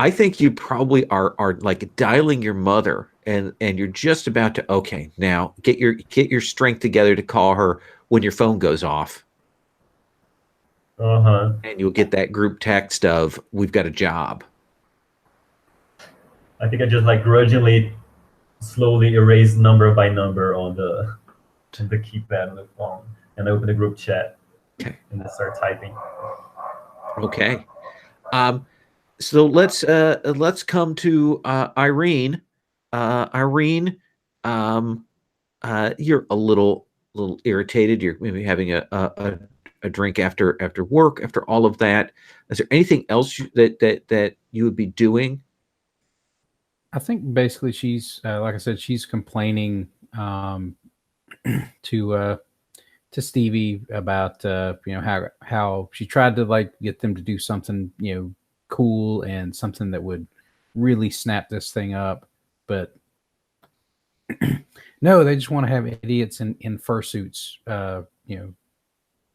I think you probably are like dialing your mother and you're just about to now get your strength together to call her when your phone goes off. Uh-huh. And you'll get that group text of we've got a job. I think I just like grudgingly slowly erase number by number on the keypad on the phone and open the group chat. Okay. And then start typing. Okay. So let's come to Irene. Irene, you're a little irritated. You're maybe having a drink after work, after all of that. Is there anything else that you would be doing? I think basically she's like I said, she's complaining to Stevie about how she tried to like get them to do something cool and something that would really snap this thing up. But no, they just want to have idiots in fursuits,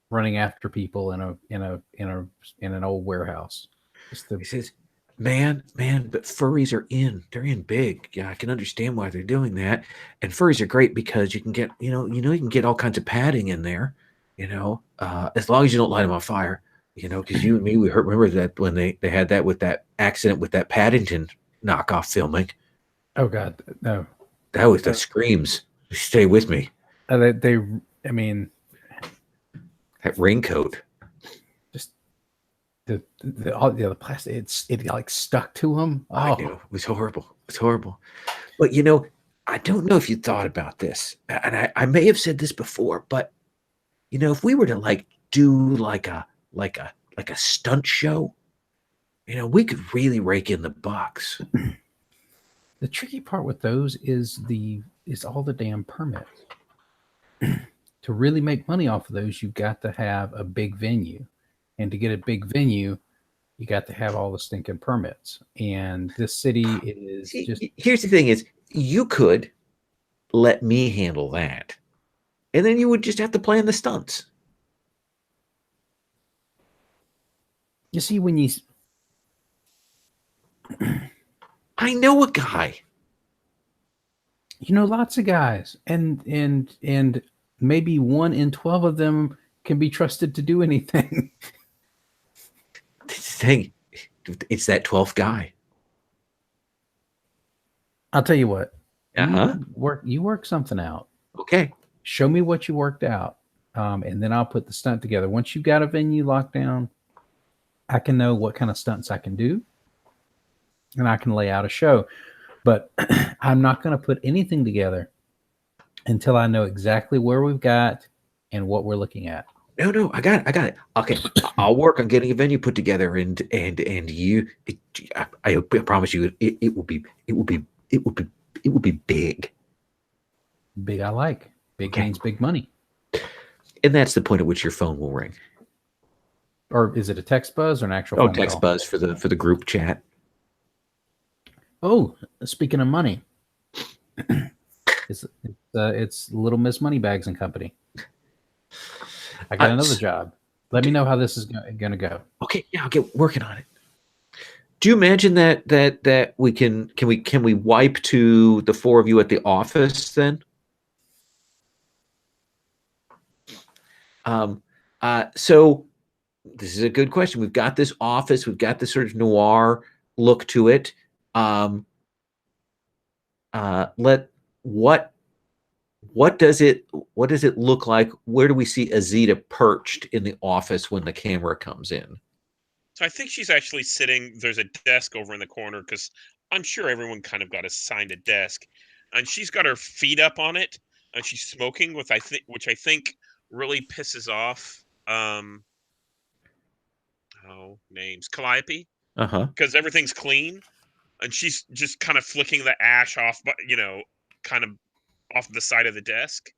running after people in an old warehouse. He says, man, but furries are in. They're in big. Yeah, I can understand why they're doing that. And furries are great because you can get, you can get all kinds of padding in there, as long as you don't light them on fire, because you and me, remember that when they had that with that accident with that Paddington knockoff filming. Oh God, no. That was the screams. Stay with me. I mean, that raincoat. Just the plastic. It like stuck to him. Oh. I know, it was horrible. It's horrible. But I don't know if you thought about this, and I may have said this before, but if we were to do like a stunt show, we could really rake in the bucks. The tricky part with those is all the damn permits. To really make money off of those, you've got to have a big venue. And to get a big venue, you got to have all the stinking permits. And this city is just... Here's the thing is, you could let me handle that. And then you would just have to plan the stunts. You see, when you... I know a guy. Lots of guys. And maybe 1 in 12 of them can be trusted to do anything. This thing, it's that 12th guy. I'll tell you what. Uh-huh. You work something out. Okay. Show me what you worked out. And then I'll put the stunt together. Once you've got a venue locked down, I can know what kind of stunts I can do. And I can lay out a show. But I'm not going to put anything together until I know exactly where we've got and what we're looking at. No, I got it. Okay, I'll work on getting a venue put together, and you, I promise you, it will be big. Big, I like. Big means big money. And that's the point at which your phone will ring. Or is it a text buzz or an actual phone text call? buzz for the group chat. Oh, speaking of money, it's Little Miss Moneybags and Company. I got another job. Let me know how this is going to go. Okay, yeah, I'll get working on it. Do you imagine that we can we wipe to the 4 of you at the office then? So this is a good question. We've got this office. We've got this sort of noir look to it. What does it look like? Where do we see Azita perched in the office when the camera comes in? So I think she's actually sitting. There's a desk over in the corner because I'm sure everyone kind of got assigned a desk, and she's got her feet up on it, and she's smoking, which I think really pisses off. Names Calliope. Because everything's clean, and she's just kind of flicking the ash off, but kind of off the side of the desk,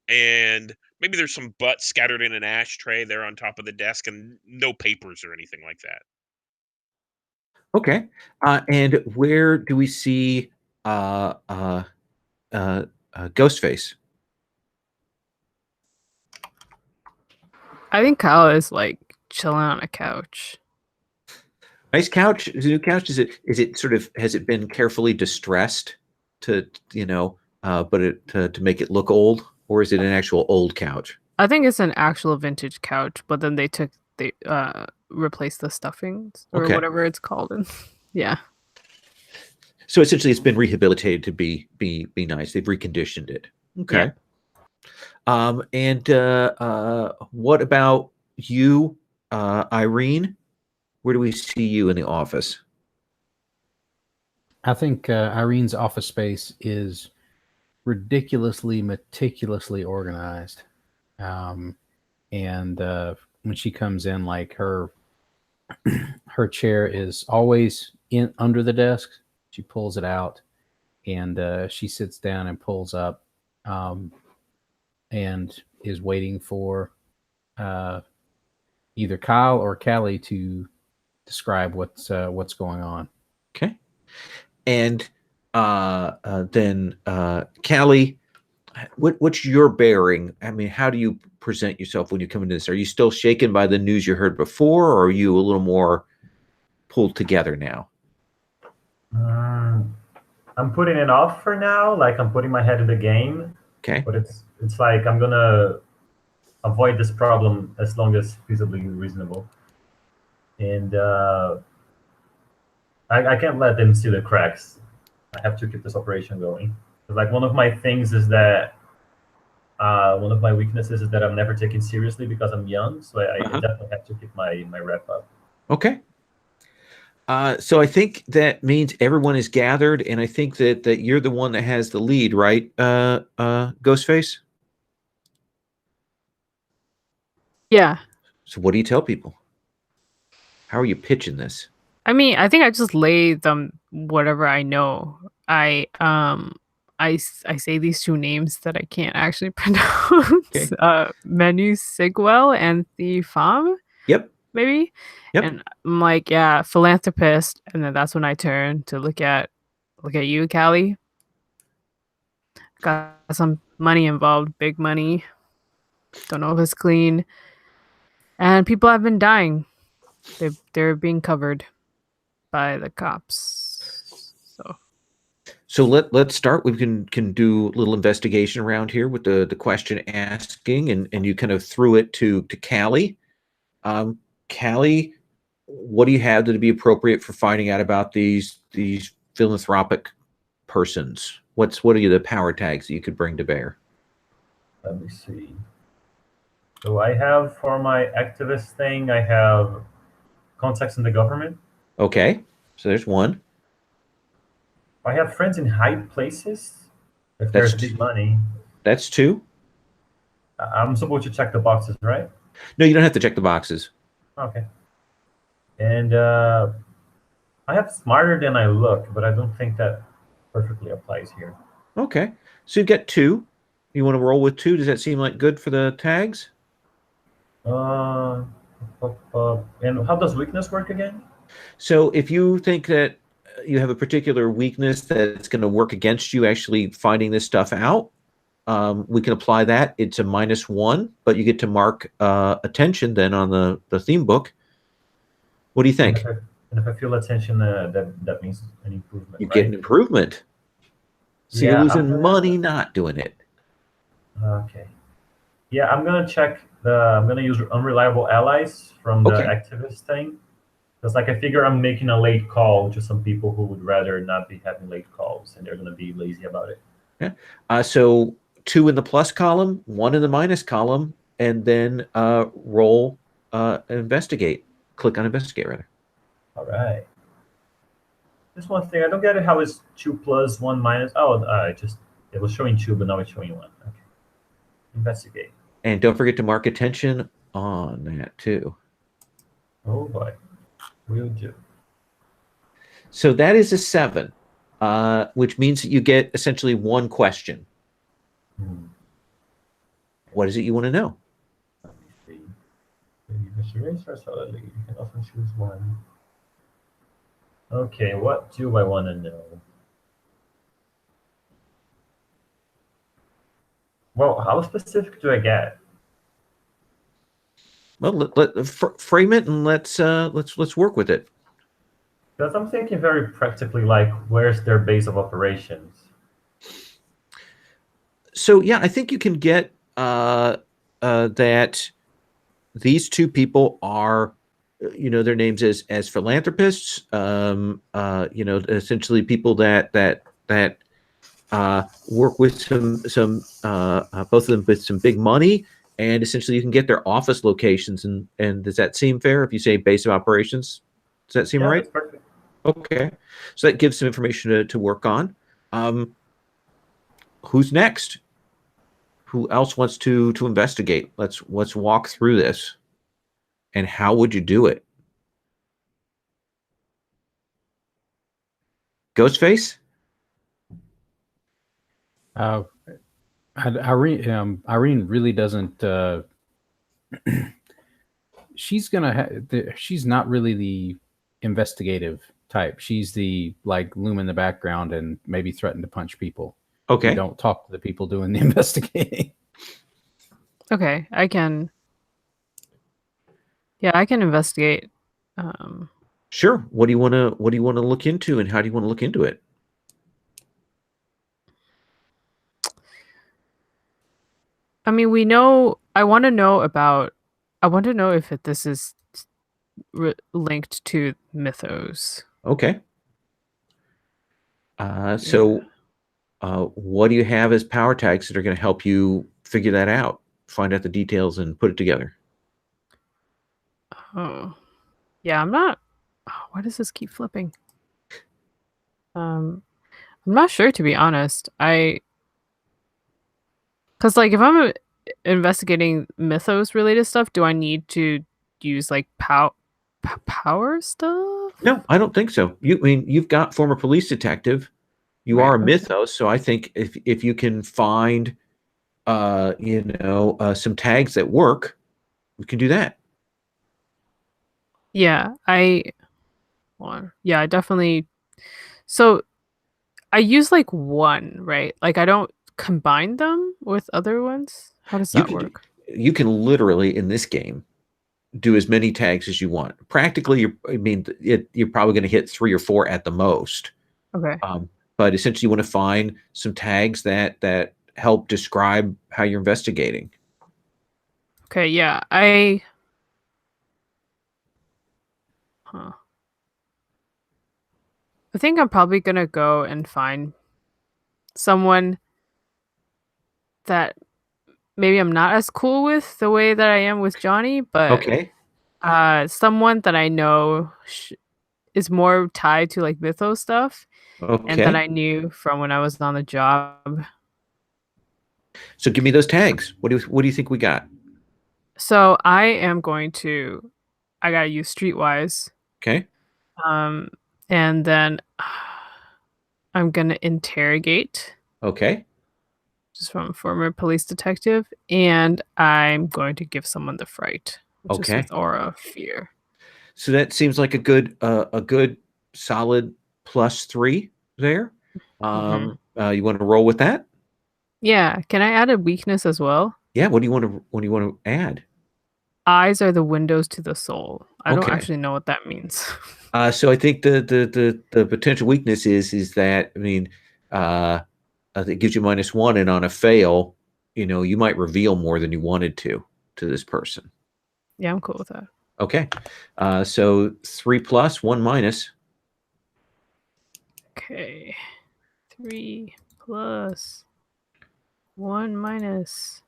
and maybe there's some butt scattered in an ashtray there on top of the desk, and no papers or anything like that. Okay. And where do we see Ghostface? I think Kyle is chilling on a couch. Nice couch. Is it a new couch? Is it sort of, has it been carefully distressed to make it look old, or is it an actual old couch? I think it's an actual vintage couch, but then they replaced the stuffings or whatever it's called, and yeah. So essentially, it's been rehabilitated to be nice. They've reconditioned it. Okay. Yeah. And what about you, Irene? Where do we see you in the office? I think Irene's office space is ridiculously, meticulously organized. And when she comes in, her chair is always under the desk. She pulls it out, and she sits down and pulls up, and is waiting for either Kyle or Callie to describe what's going on. Okay. And then Callie, what's your bearing? I mean, how do you present yourself when you come into this? Are you still shaken by the news you heard before, or are you a little more pulled together now? I'm putting it off for now. Like I'm putting my head in the game, Okay. but it's like I'm gonna avoid this problem as long as feasibly reasonable. And I can't let them see the cracks. I have to keep this operation going. Like one of my things is that one of my weaknesses is that I'm never taken seriously because I'm young. So I definitely have to keep my rep up. Okay. So I think that means everyone is gathered, and I think that you're the one that has the lead, right, Ghostface? Yeah. So what do you tell people? How are you pitching this? I mean, I think I just lay them whatever I know. I say these two names that I can't actually pronounce. Okay. Menu Sigwell and the Fam, Yep. maybe. Yep. And I'm like, yeah, philanthropist, and then that's when I turn to look at you, Callie. Got some money involved, big money. Don't know if it's clean. And people have been dying. They're being covered by the cops. So let's start. We can do a little investigation around here with the question asking, and you kind of threw it to Callie. Callie, what do you have to be appropriate for finding out about these philanthropic persons? What are the power tags that you could bring to bear? Let me see. So I have for my activist thing, I have contacts in the government. Okay, so there's one. I have friends in high places. If That's there's big money, That's two. I'm supposed to check the boxes, right? No, you don't have to check the boxes. Okay. And I have smarter than I look, but I don't think that perfectly applies here. Okay, so you've got two. You want to roll with two? Does that seem like good for the tags? And how does weakness work again? So if you think that you have a particular weakness that's going to work against you actually finding this stuff out, we can apply that. It's a -1, but you get to mark attention then on the theme book. What do you think? And if I feel attention, that means an improvement. You right? get an improvement. So Yeah, you're losing money not doing it. Okay. Yeah, I'm gonna check I'm gonna use unreliable allies from the Okay. activist thing. Because like I figure I'm making a late call to some people who would rather not be having late calls, and they're gonna be lazy about it. Yeah. So 2 in the plus column, 1 in the minus column, and then roll investigate. Click on investigate rather. All right. This one thing I don't get it. How is 2 plus 1 minus? Oh, it was showing 2, but now it's showing 1. Okay. Investigate. And don't forget to mark attention on that too. Oh boy, we'll do. So that is a 7, which means that you get essentially 1 question. What is it you want to know? Let me see. Maybe Mr. or solidly. You can often choose one. Okay, what do I want to know? Well, how specific do I get? Well, frame it and let's work with it. Because I'm thinking very practically, like, where's their base of operations? So yeah, I think you can get that these two people are, their names as philanthropists. Essentially people that work with some both of them with some big money, and essentially you can get their office locations. And does that seem fair if you say base of operations? Does that seem right? That's perfect. Okay, so that gives some information to work on. Who's next? Who else wants to investigate? Let's walk through this. And how would you do it? Ghostface? Irene really doesn't. She's not really investigative type. She's the like loom in the background and maybe threaten to punch people. Okay. You don't talk to the people doing the investigating. Okay, I can. Yeah, I can investigate. Sure. What do you want to look into, and how do you want to look into it? I mean, we know. I want to know about. I want to know if this is linked to mythos. Okay. So, what do you have as power tags that are going to help you figure that out, find out the details, and put it together? Oh, yeah. I'm not. Why does this keep flipping? I'm not sure, to be honest. Because like if I'm investigating mythos related stuff, do I need to use like power stuff? No, I don't think so. I mean, you've got former police detective. You Right, are a okay. mythos, so I think if you can find, some tags that work, we can do that. Yeah, I definitely. So I use like one, right? Like I don't combine them with other ones. How does that work? You can literally in this game do as many tags as you want. Practically, you're probably going to hit 3 or 4 at the most. Okay. But essentially, you want to find some tags that help describe how you're investigating. Okay, yeah. I think I'm probably gonna go and find someone that maybe I'm not as cool with the way that I am with Johnny, but Okay. someone that I know is more tied to like mythos stuff, and that Okay. I knew from when I was on the job. So give me those tags. What do you think we got? So I gotta use Streetwise. Okay. And then I'm gonna interrogate, Okay. just from a former police detective, and I'm going to give someone the fright, which is Okay. with aura of fear. So that seems like a good solid +3 there. You want to roll with that? Yeah, can I add a weakness as well? Yeah. What do you want to add? Eyes are the windows to the soul. I don't Okay. actually know what that means. So I think the potential weakness is that, I mean, it gives you -1, and on a fail, you might reveal more than you wanted to this person. Yeah, I'm cool with that. Okay. So 3 plus, 1 minus. Okay. 3 plus 1 minus.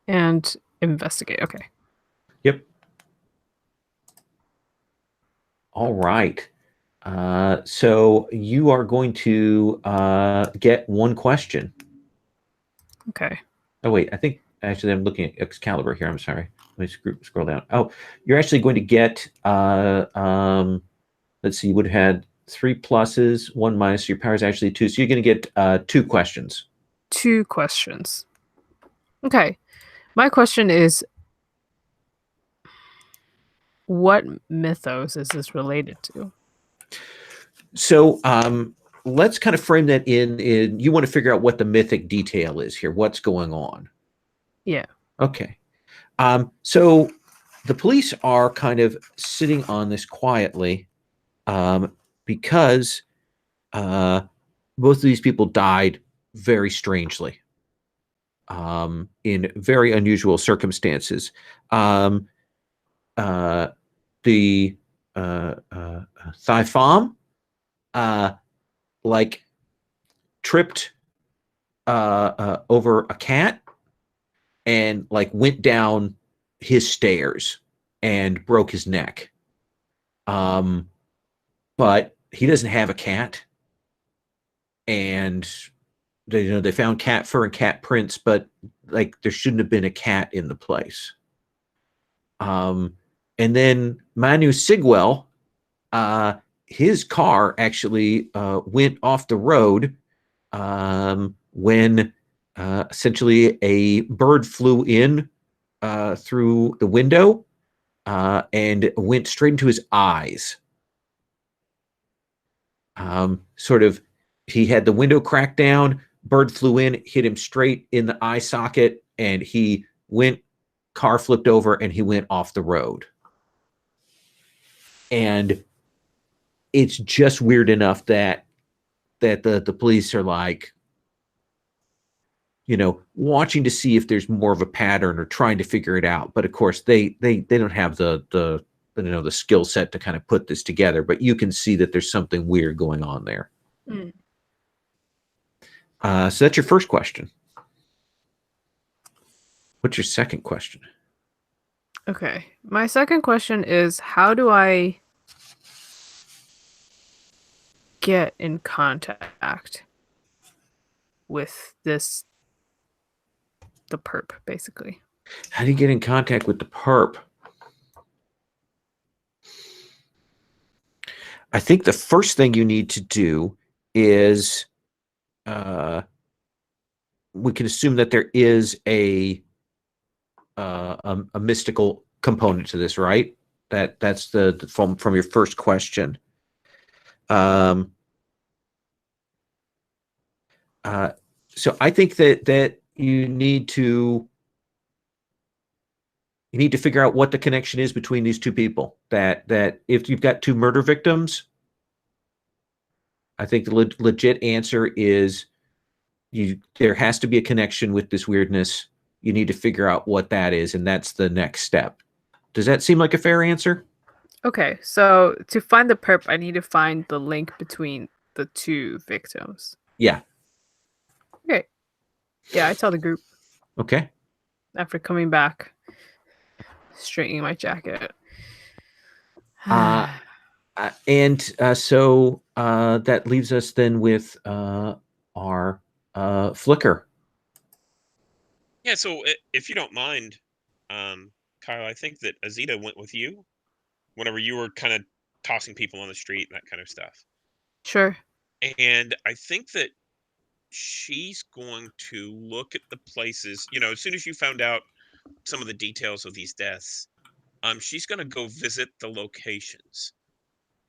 And investigate. Okay. Yep. All right. So you are going to get 1 question. Okay. Oh, wait. I think actually I'm looking at Excalibur here. I'm sorry. Let me scroll down. Oh, you're actually going to get, let's see, you would have had 3 pluses, 1 minus. Your power is actually 2. So you're going to get 2 questions. 2 questions. Okay. My question is, what mythos is this related to? So let's kind of frame that in you want to figure out what the mythic detail is here. What's going on? Yeah. Okay. So the police are kind of sitting on this quietly because both of these people died very strangely in very unusual circumstances. The Thifam like tripped over a cat and like went down his stairs and broke his neck. But he doesn't have a cat, and they found cat fur and cat prints, but like there shouldn't have been a cat in the place. And then Manu Sigwell, his car actually went off the road when essentially a bird flew in through the window and went straight into his eyes. Sort of, he had the window cracked down, bird flew in, hit him straight in the eye socket, and he went, car flipped over, and he went off the road. And it's just weird enough that the police are like, watching to see if there's more of a pattern or trying to figure it out. But of course, they don't have the skill set to kind of put this together. But you can see that there's something weird going on there. Mm. So that's your first question. What's your second question? Okay. My second question is, how do I get in contact with the perp, basically? How do you get in contact with the perp? I think the first thing you need to do is we can assume that there is a mystical component to this, right? That's the from your first question. So I think that you need to figure out what the connection is between these two people. That if you've got two murder victims, I think the legit answer is there has to be a connection with this weirdness. You need to figure out what that is, and that's the next step. Does that seem like a fair answer? Okay, so to find the perp, I need to find the link between the two victims. Yeah. Okay. Yeah, I tell the group Okay. after coming back, straightening my jacket. So that leaves us then with our flicker. Yeah, so if you don't mind, Kyle, I think that Azita went with you whenever you were kind of tossing people on the street and that kind of stuff. Sure. And I think that she's going to look at the places, as soon as you found out some of the details of these deaths, she's going to go visit the locations.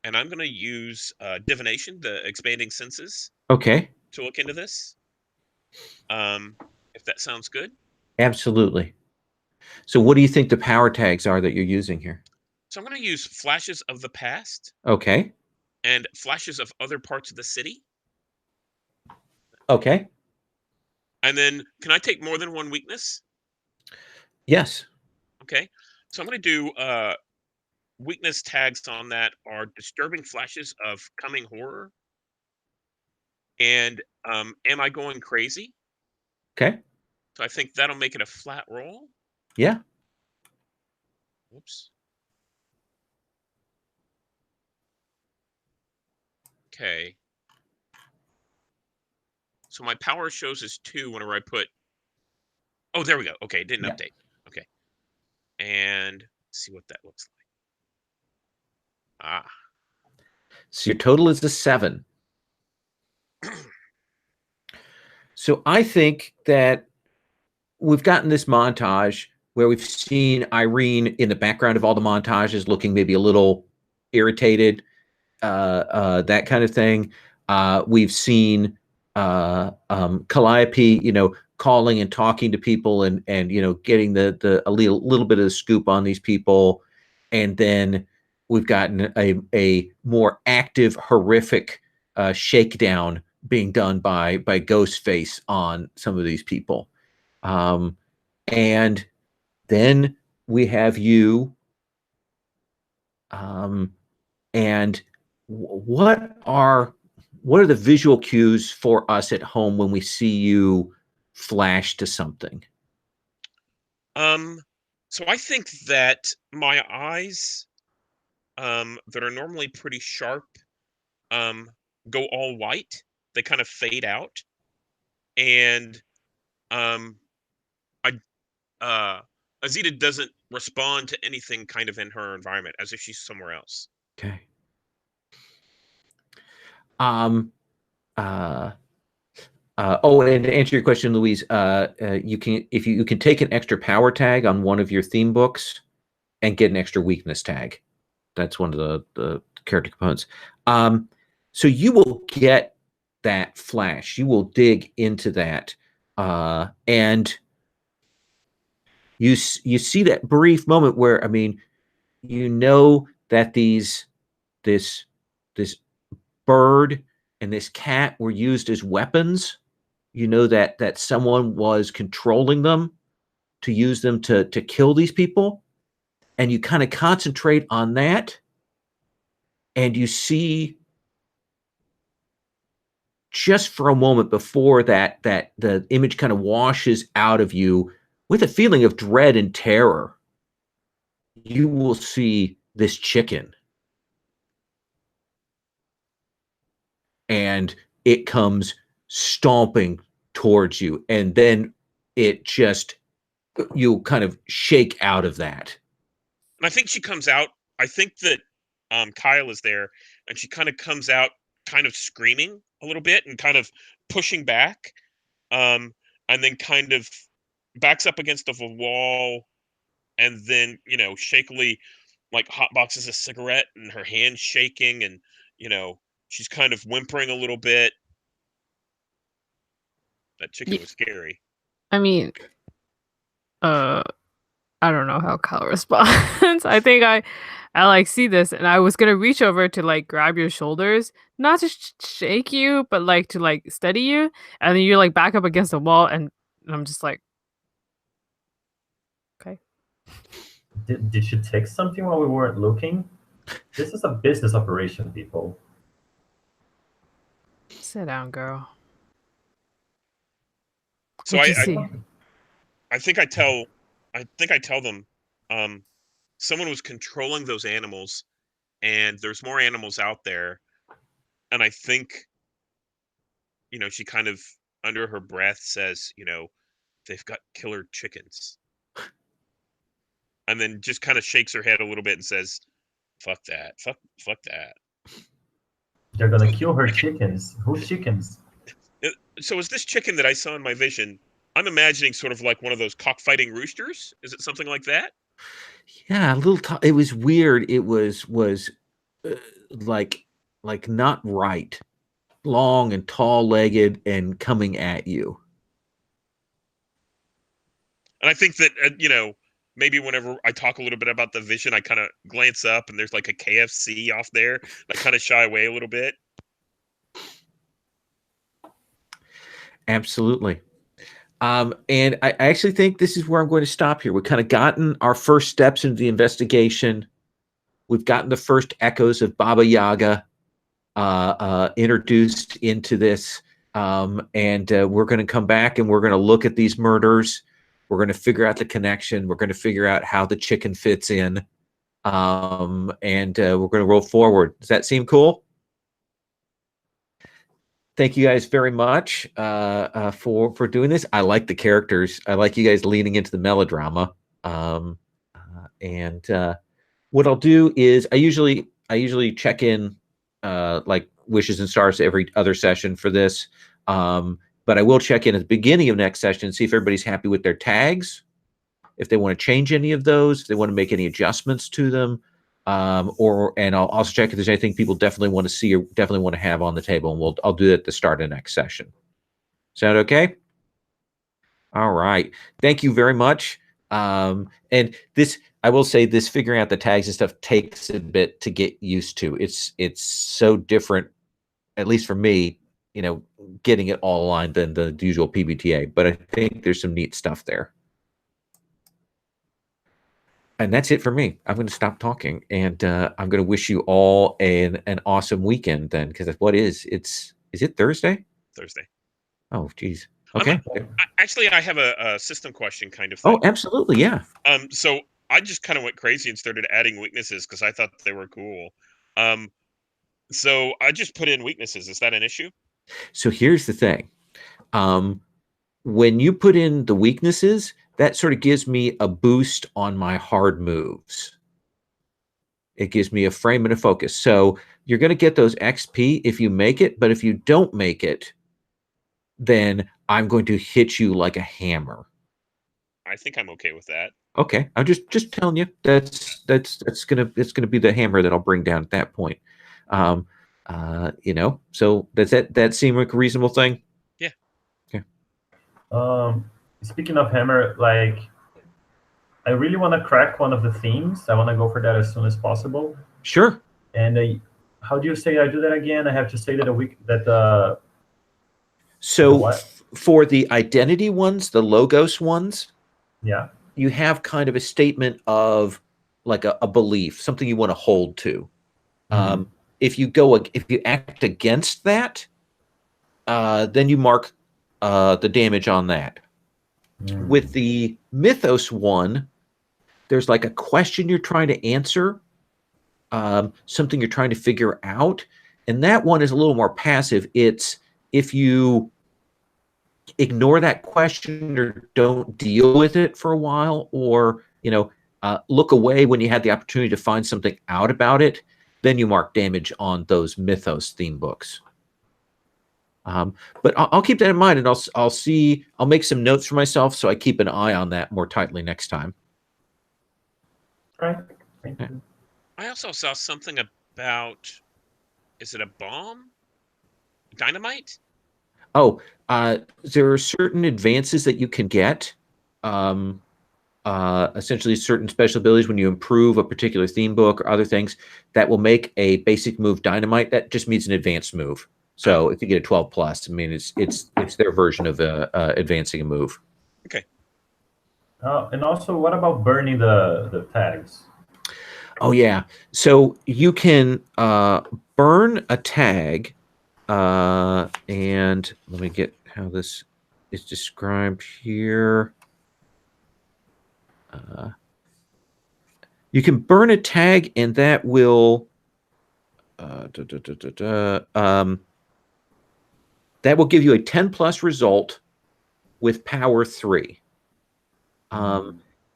And I'm going to use divination, the expanding senses, Okay. to look into this. If that sounds good. Absolutely. So what do you think the power tags are that you're using here? So I'm going to use flashes of the past. Okay. And flashes of other parts of the city. Okay. And then, can I take more than one weakness? Yes. Okay. So I'm going to do weakness tags on that are disturbing flashes of coming horror. And am I going crazy? Okay. So I think that'll make it a flat roll. Yeah. Whoops. Okay. So my power shows as 2 whenever I put. Oh, there we go. Okay, it didn't update. Okay. And let's see what that looks like. So your total is the 7. So I think that we've gotten this montage where we've seen Irene in the background of all the montages looking maybe a little irritated, that kind of thing. We've seen Calliope, calling and talking to people and getting a little bit of the scoop on these people. And then we've gotten a more active, horrific shakedown being done by Ghostface on some of these people. And then we have you. And what are the visual cues for us at home when we see you flash to something? So I think that my eyes, that are normally pretty sharp, go all white. They kind of fade out, and Azita doesn't respond to anything kind of in her environment, as if she's somewhere else. Okay. Oh, and to answer your question, Louise, you can you can take an extra power tag on one of your theme books and get an extra weakness tag. That's one of the character components. So you will get that flash. You will dig into that, and you see that brief moment where, I mean, you know that this bird and this cat were used as weapons. You know that someone was controlling them to use them to kill these people, and you kind of concentrate on that, and you see just for a moment before that the image kind of washes out of you with a feeling of dread and terror. You will see this chicken, and it comes stomping towards you, and then it just, you kind of shake out of that. And I think she comes out. I think that Kyle is there, and she kind of comes out, kind of screaming a little bit and kind of pushing back, and then kind of backs up against the wall, and then shakily, like, hot boxes a cigarette, and her hand's shaking, and she's kind of whimpering a little bit. That chicken was scary. I mean, I don't know how Kyle responds. I think I like see this, and I was gonna reach over to like grab your shoulders, not to shake you, but like to like steady you, and then you like back up against the wall, and I'm just like, okay. Did she take something while we weren't looking? This is a business operation, people. Sit down, girl. So What'd you see? I think I tell them, someone was controlling those animals, and there's more animals out there, and I think, she kind of under her breath says, they've got killer chickens, and then just kind of shakes her head a little bit and says, "Fuck that, fuck that." They're gonna kill her chickens. Whose chickens? So is this chicken that I saw in my vision? I'm imagining sort of like one of those cockfighting roosters. Is it something like that? Yeah, a little. It was weird. It was uh, like not right. Long and tall-legged and coming at you. And I think that maybe whenever I talk a little bit about the vision, I kind of glance up and there's like a KFC off there. I kind of shy away a little bit. Absolutely. And I actually think this is where I'm going to stop here. We've kind of gotten our first steps into the investigation. We've gotten the first echoes of Baba Yaga introduced into this. And we're going to come back and we're going to look at these murders. We're going to figure out the connection. We're going to figure out how the chicken fits in. And we're going to roll forward. Does that seem cool? Thank you guys very much for doing this. I like the characters. I like you guys leaning into the melodrama. And what I'll do is I usually check in like wishes and stars every other session for this. But I will check in at the beginning of next session and see if everybody's happy with their tags, if they want to change any of those, if they want to make any adjustments to them. And I'll also check if there's anything people definitely want to see or definitely want to have on the table, and I'll do that at the start of the next session. Sound okay? All right. Thank you very much. And this, I will say, this figuring out the tags and stuff takes a bit to get used to. It's so different, at least for me, getting it all aligned than the usual PbtA. But I think there's some neat stuff there. And that's it for me. I'm going to stop talking, and I'm going to wish you all an awesome weekend then, because is it Thursday? Thursday. Oh, geez. Okay. Actually, I have a system question kind of Oh, thing. absolutely. Yeah. So I just kind of went crazy and started adding weaknesses because I thought they were cool. So I just put in weaknesses. Is that an issue? So here's the thing. When you put in the weaknesses, that sort of gives me a boost on my hard moves. It gives me a frame and a focus. So you're going to get those XP if you make it, but if you don't make it, then I'm going to hit you like a hammer. I think I'm okay with that. Okay, I'm just telling you that's gonna be the hammer that I'll bring down at that point. So does that seem like a reasonable thing? Yeah. Okay. Speaking of hammer, like, I really want to crack one of the themes. I want to go for that as soon as possible. Sure. And how do you say I do that again? I have to say that So what? For the identity ones, the logos ones, Yeah. you have kind of a statement of like a belief, something you want to hold to. If you act against that, then you mark the damage on that. With the mythos one, there's like a question you're trying to answer, something you're trying to figure out, and that one is a little more passive. It's if you ignore that question or don't deal with it for a while, or look away when you had the opportunity to find something out about it, then you mark damage on those mythos theme books. But I'll keep that in mind, and I'll make some notes for myself so I keep an eye on that more tightly next time. Right. Thank you. I also saw something about, is it a bomb? Dynamite? Oh, there are certain advances that you can get. Essentially certain special abilities when you improve a particular theme book or other things that will make a basic move dynamite. That just means an advanced move. So if you get a 12 plus, I mean, it's their version of advancing a move. Okay. And also, what about burning the tags? Oh yeah. So you can burn a tag, and let me get how this is described here. You can burn a tag, and that will that will give you a 10 plus result with power 3.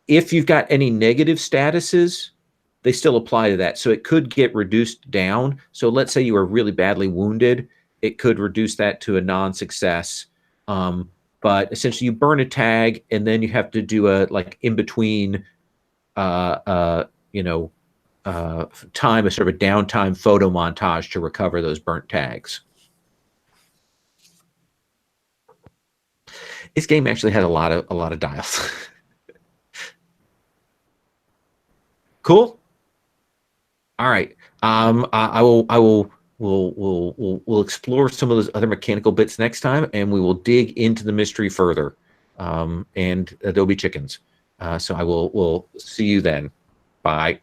If you've got any negative statuses, they still apply to that. So it could get reduced down. So let's say you were really badly wounded, it could reduce that to a non-success. But essentially you burn a tag, and then you have to do a like in between time, a sort of a downtime photo montage to recover those burnt tags. This game actually had a lot of dials. Cool. All right. We'll explore some of those other mechanical bits next time, and we will dig into the mystery further. And there'll be chickens. So we'll see you then. Bye.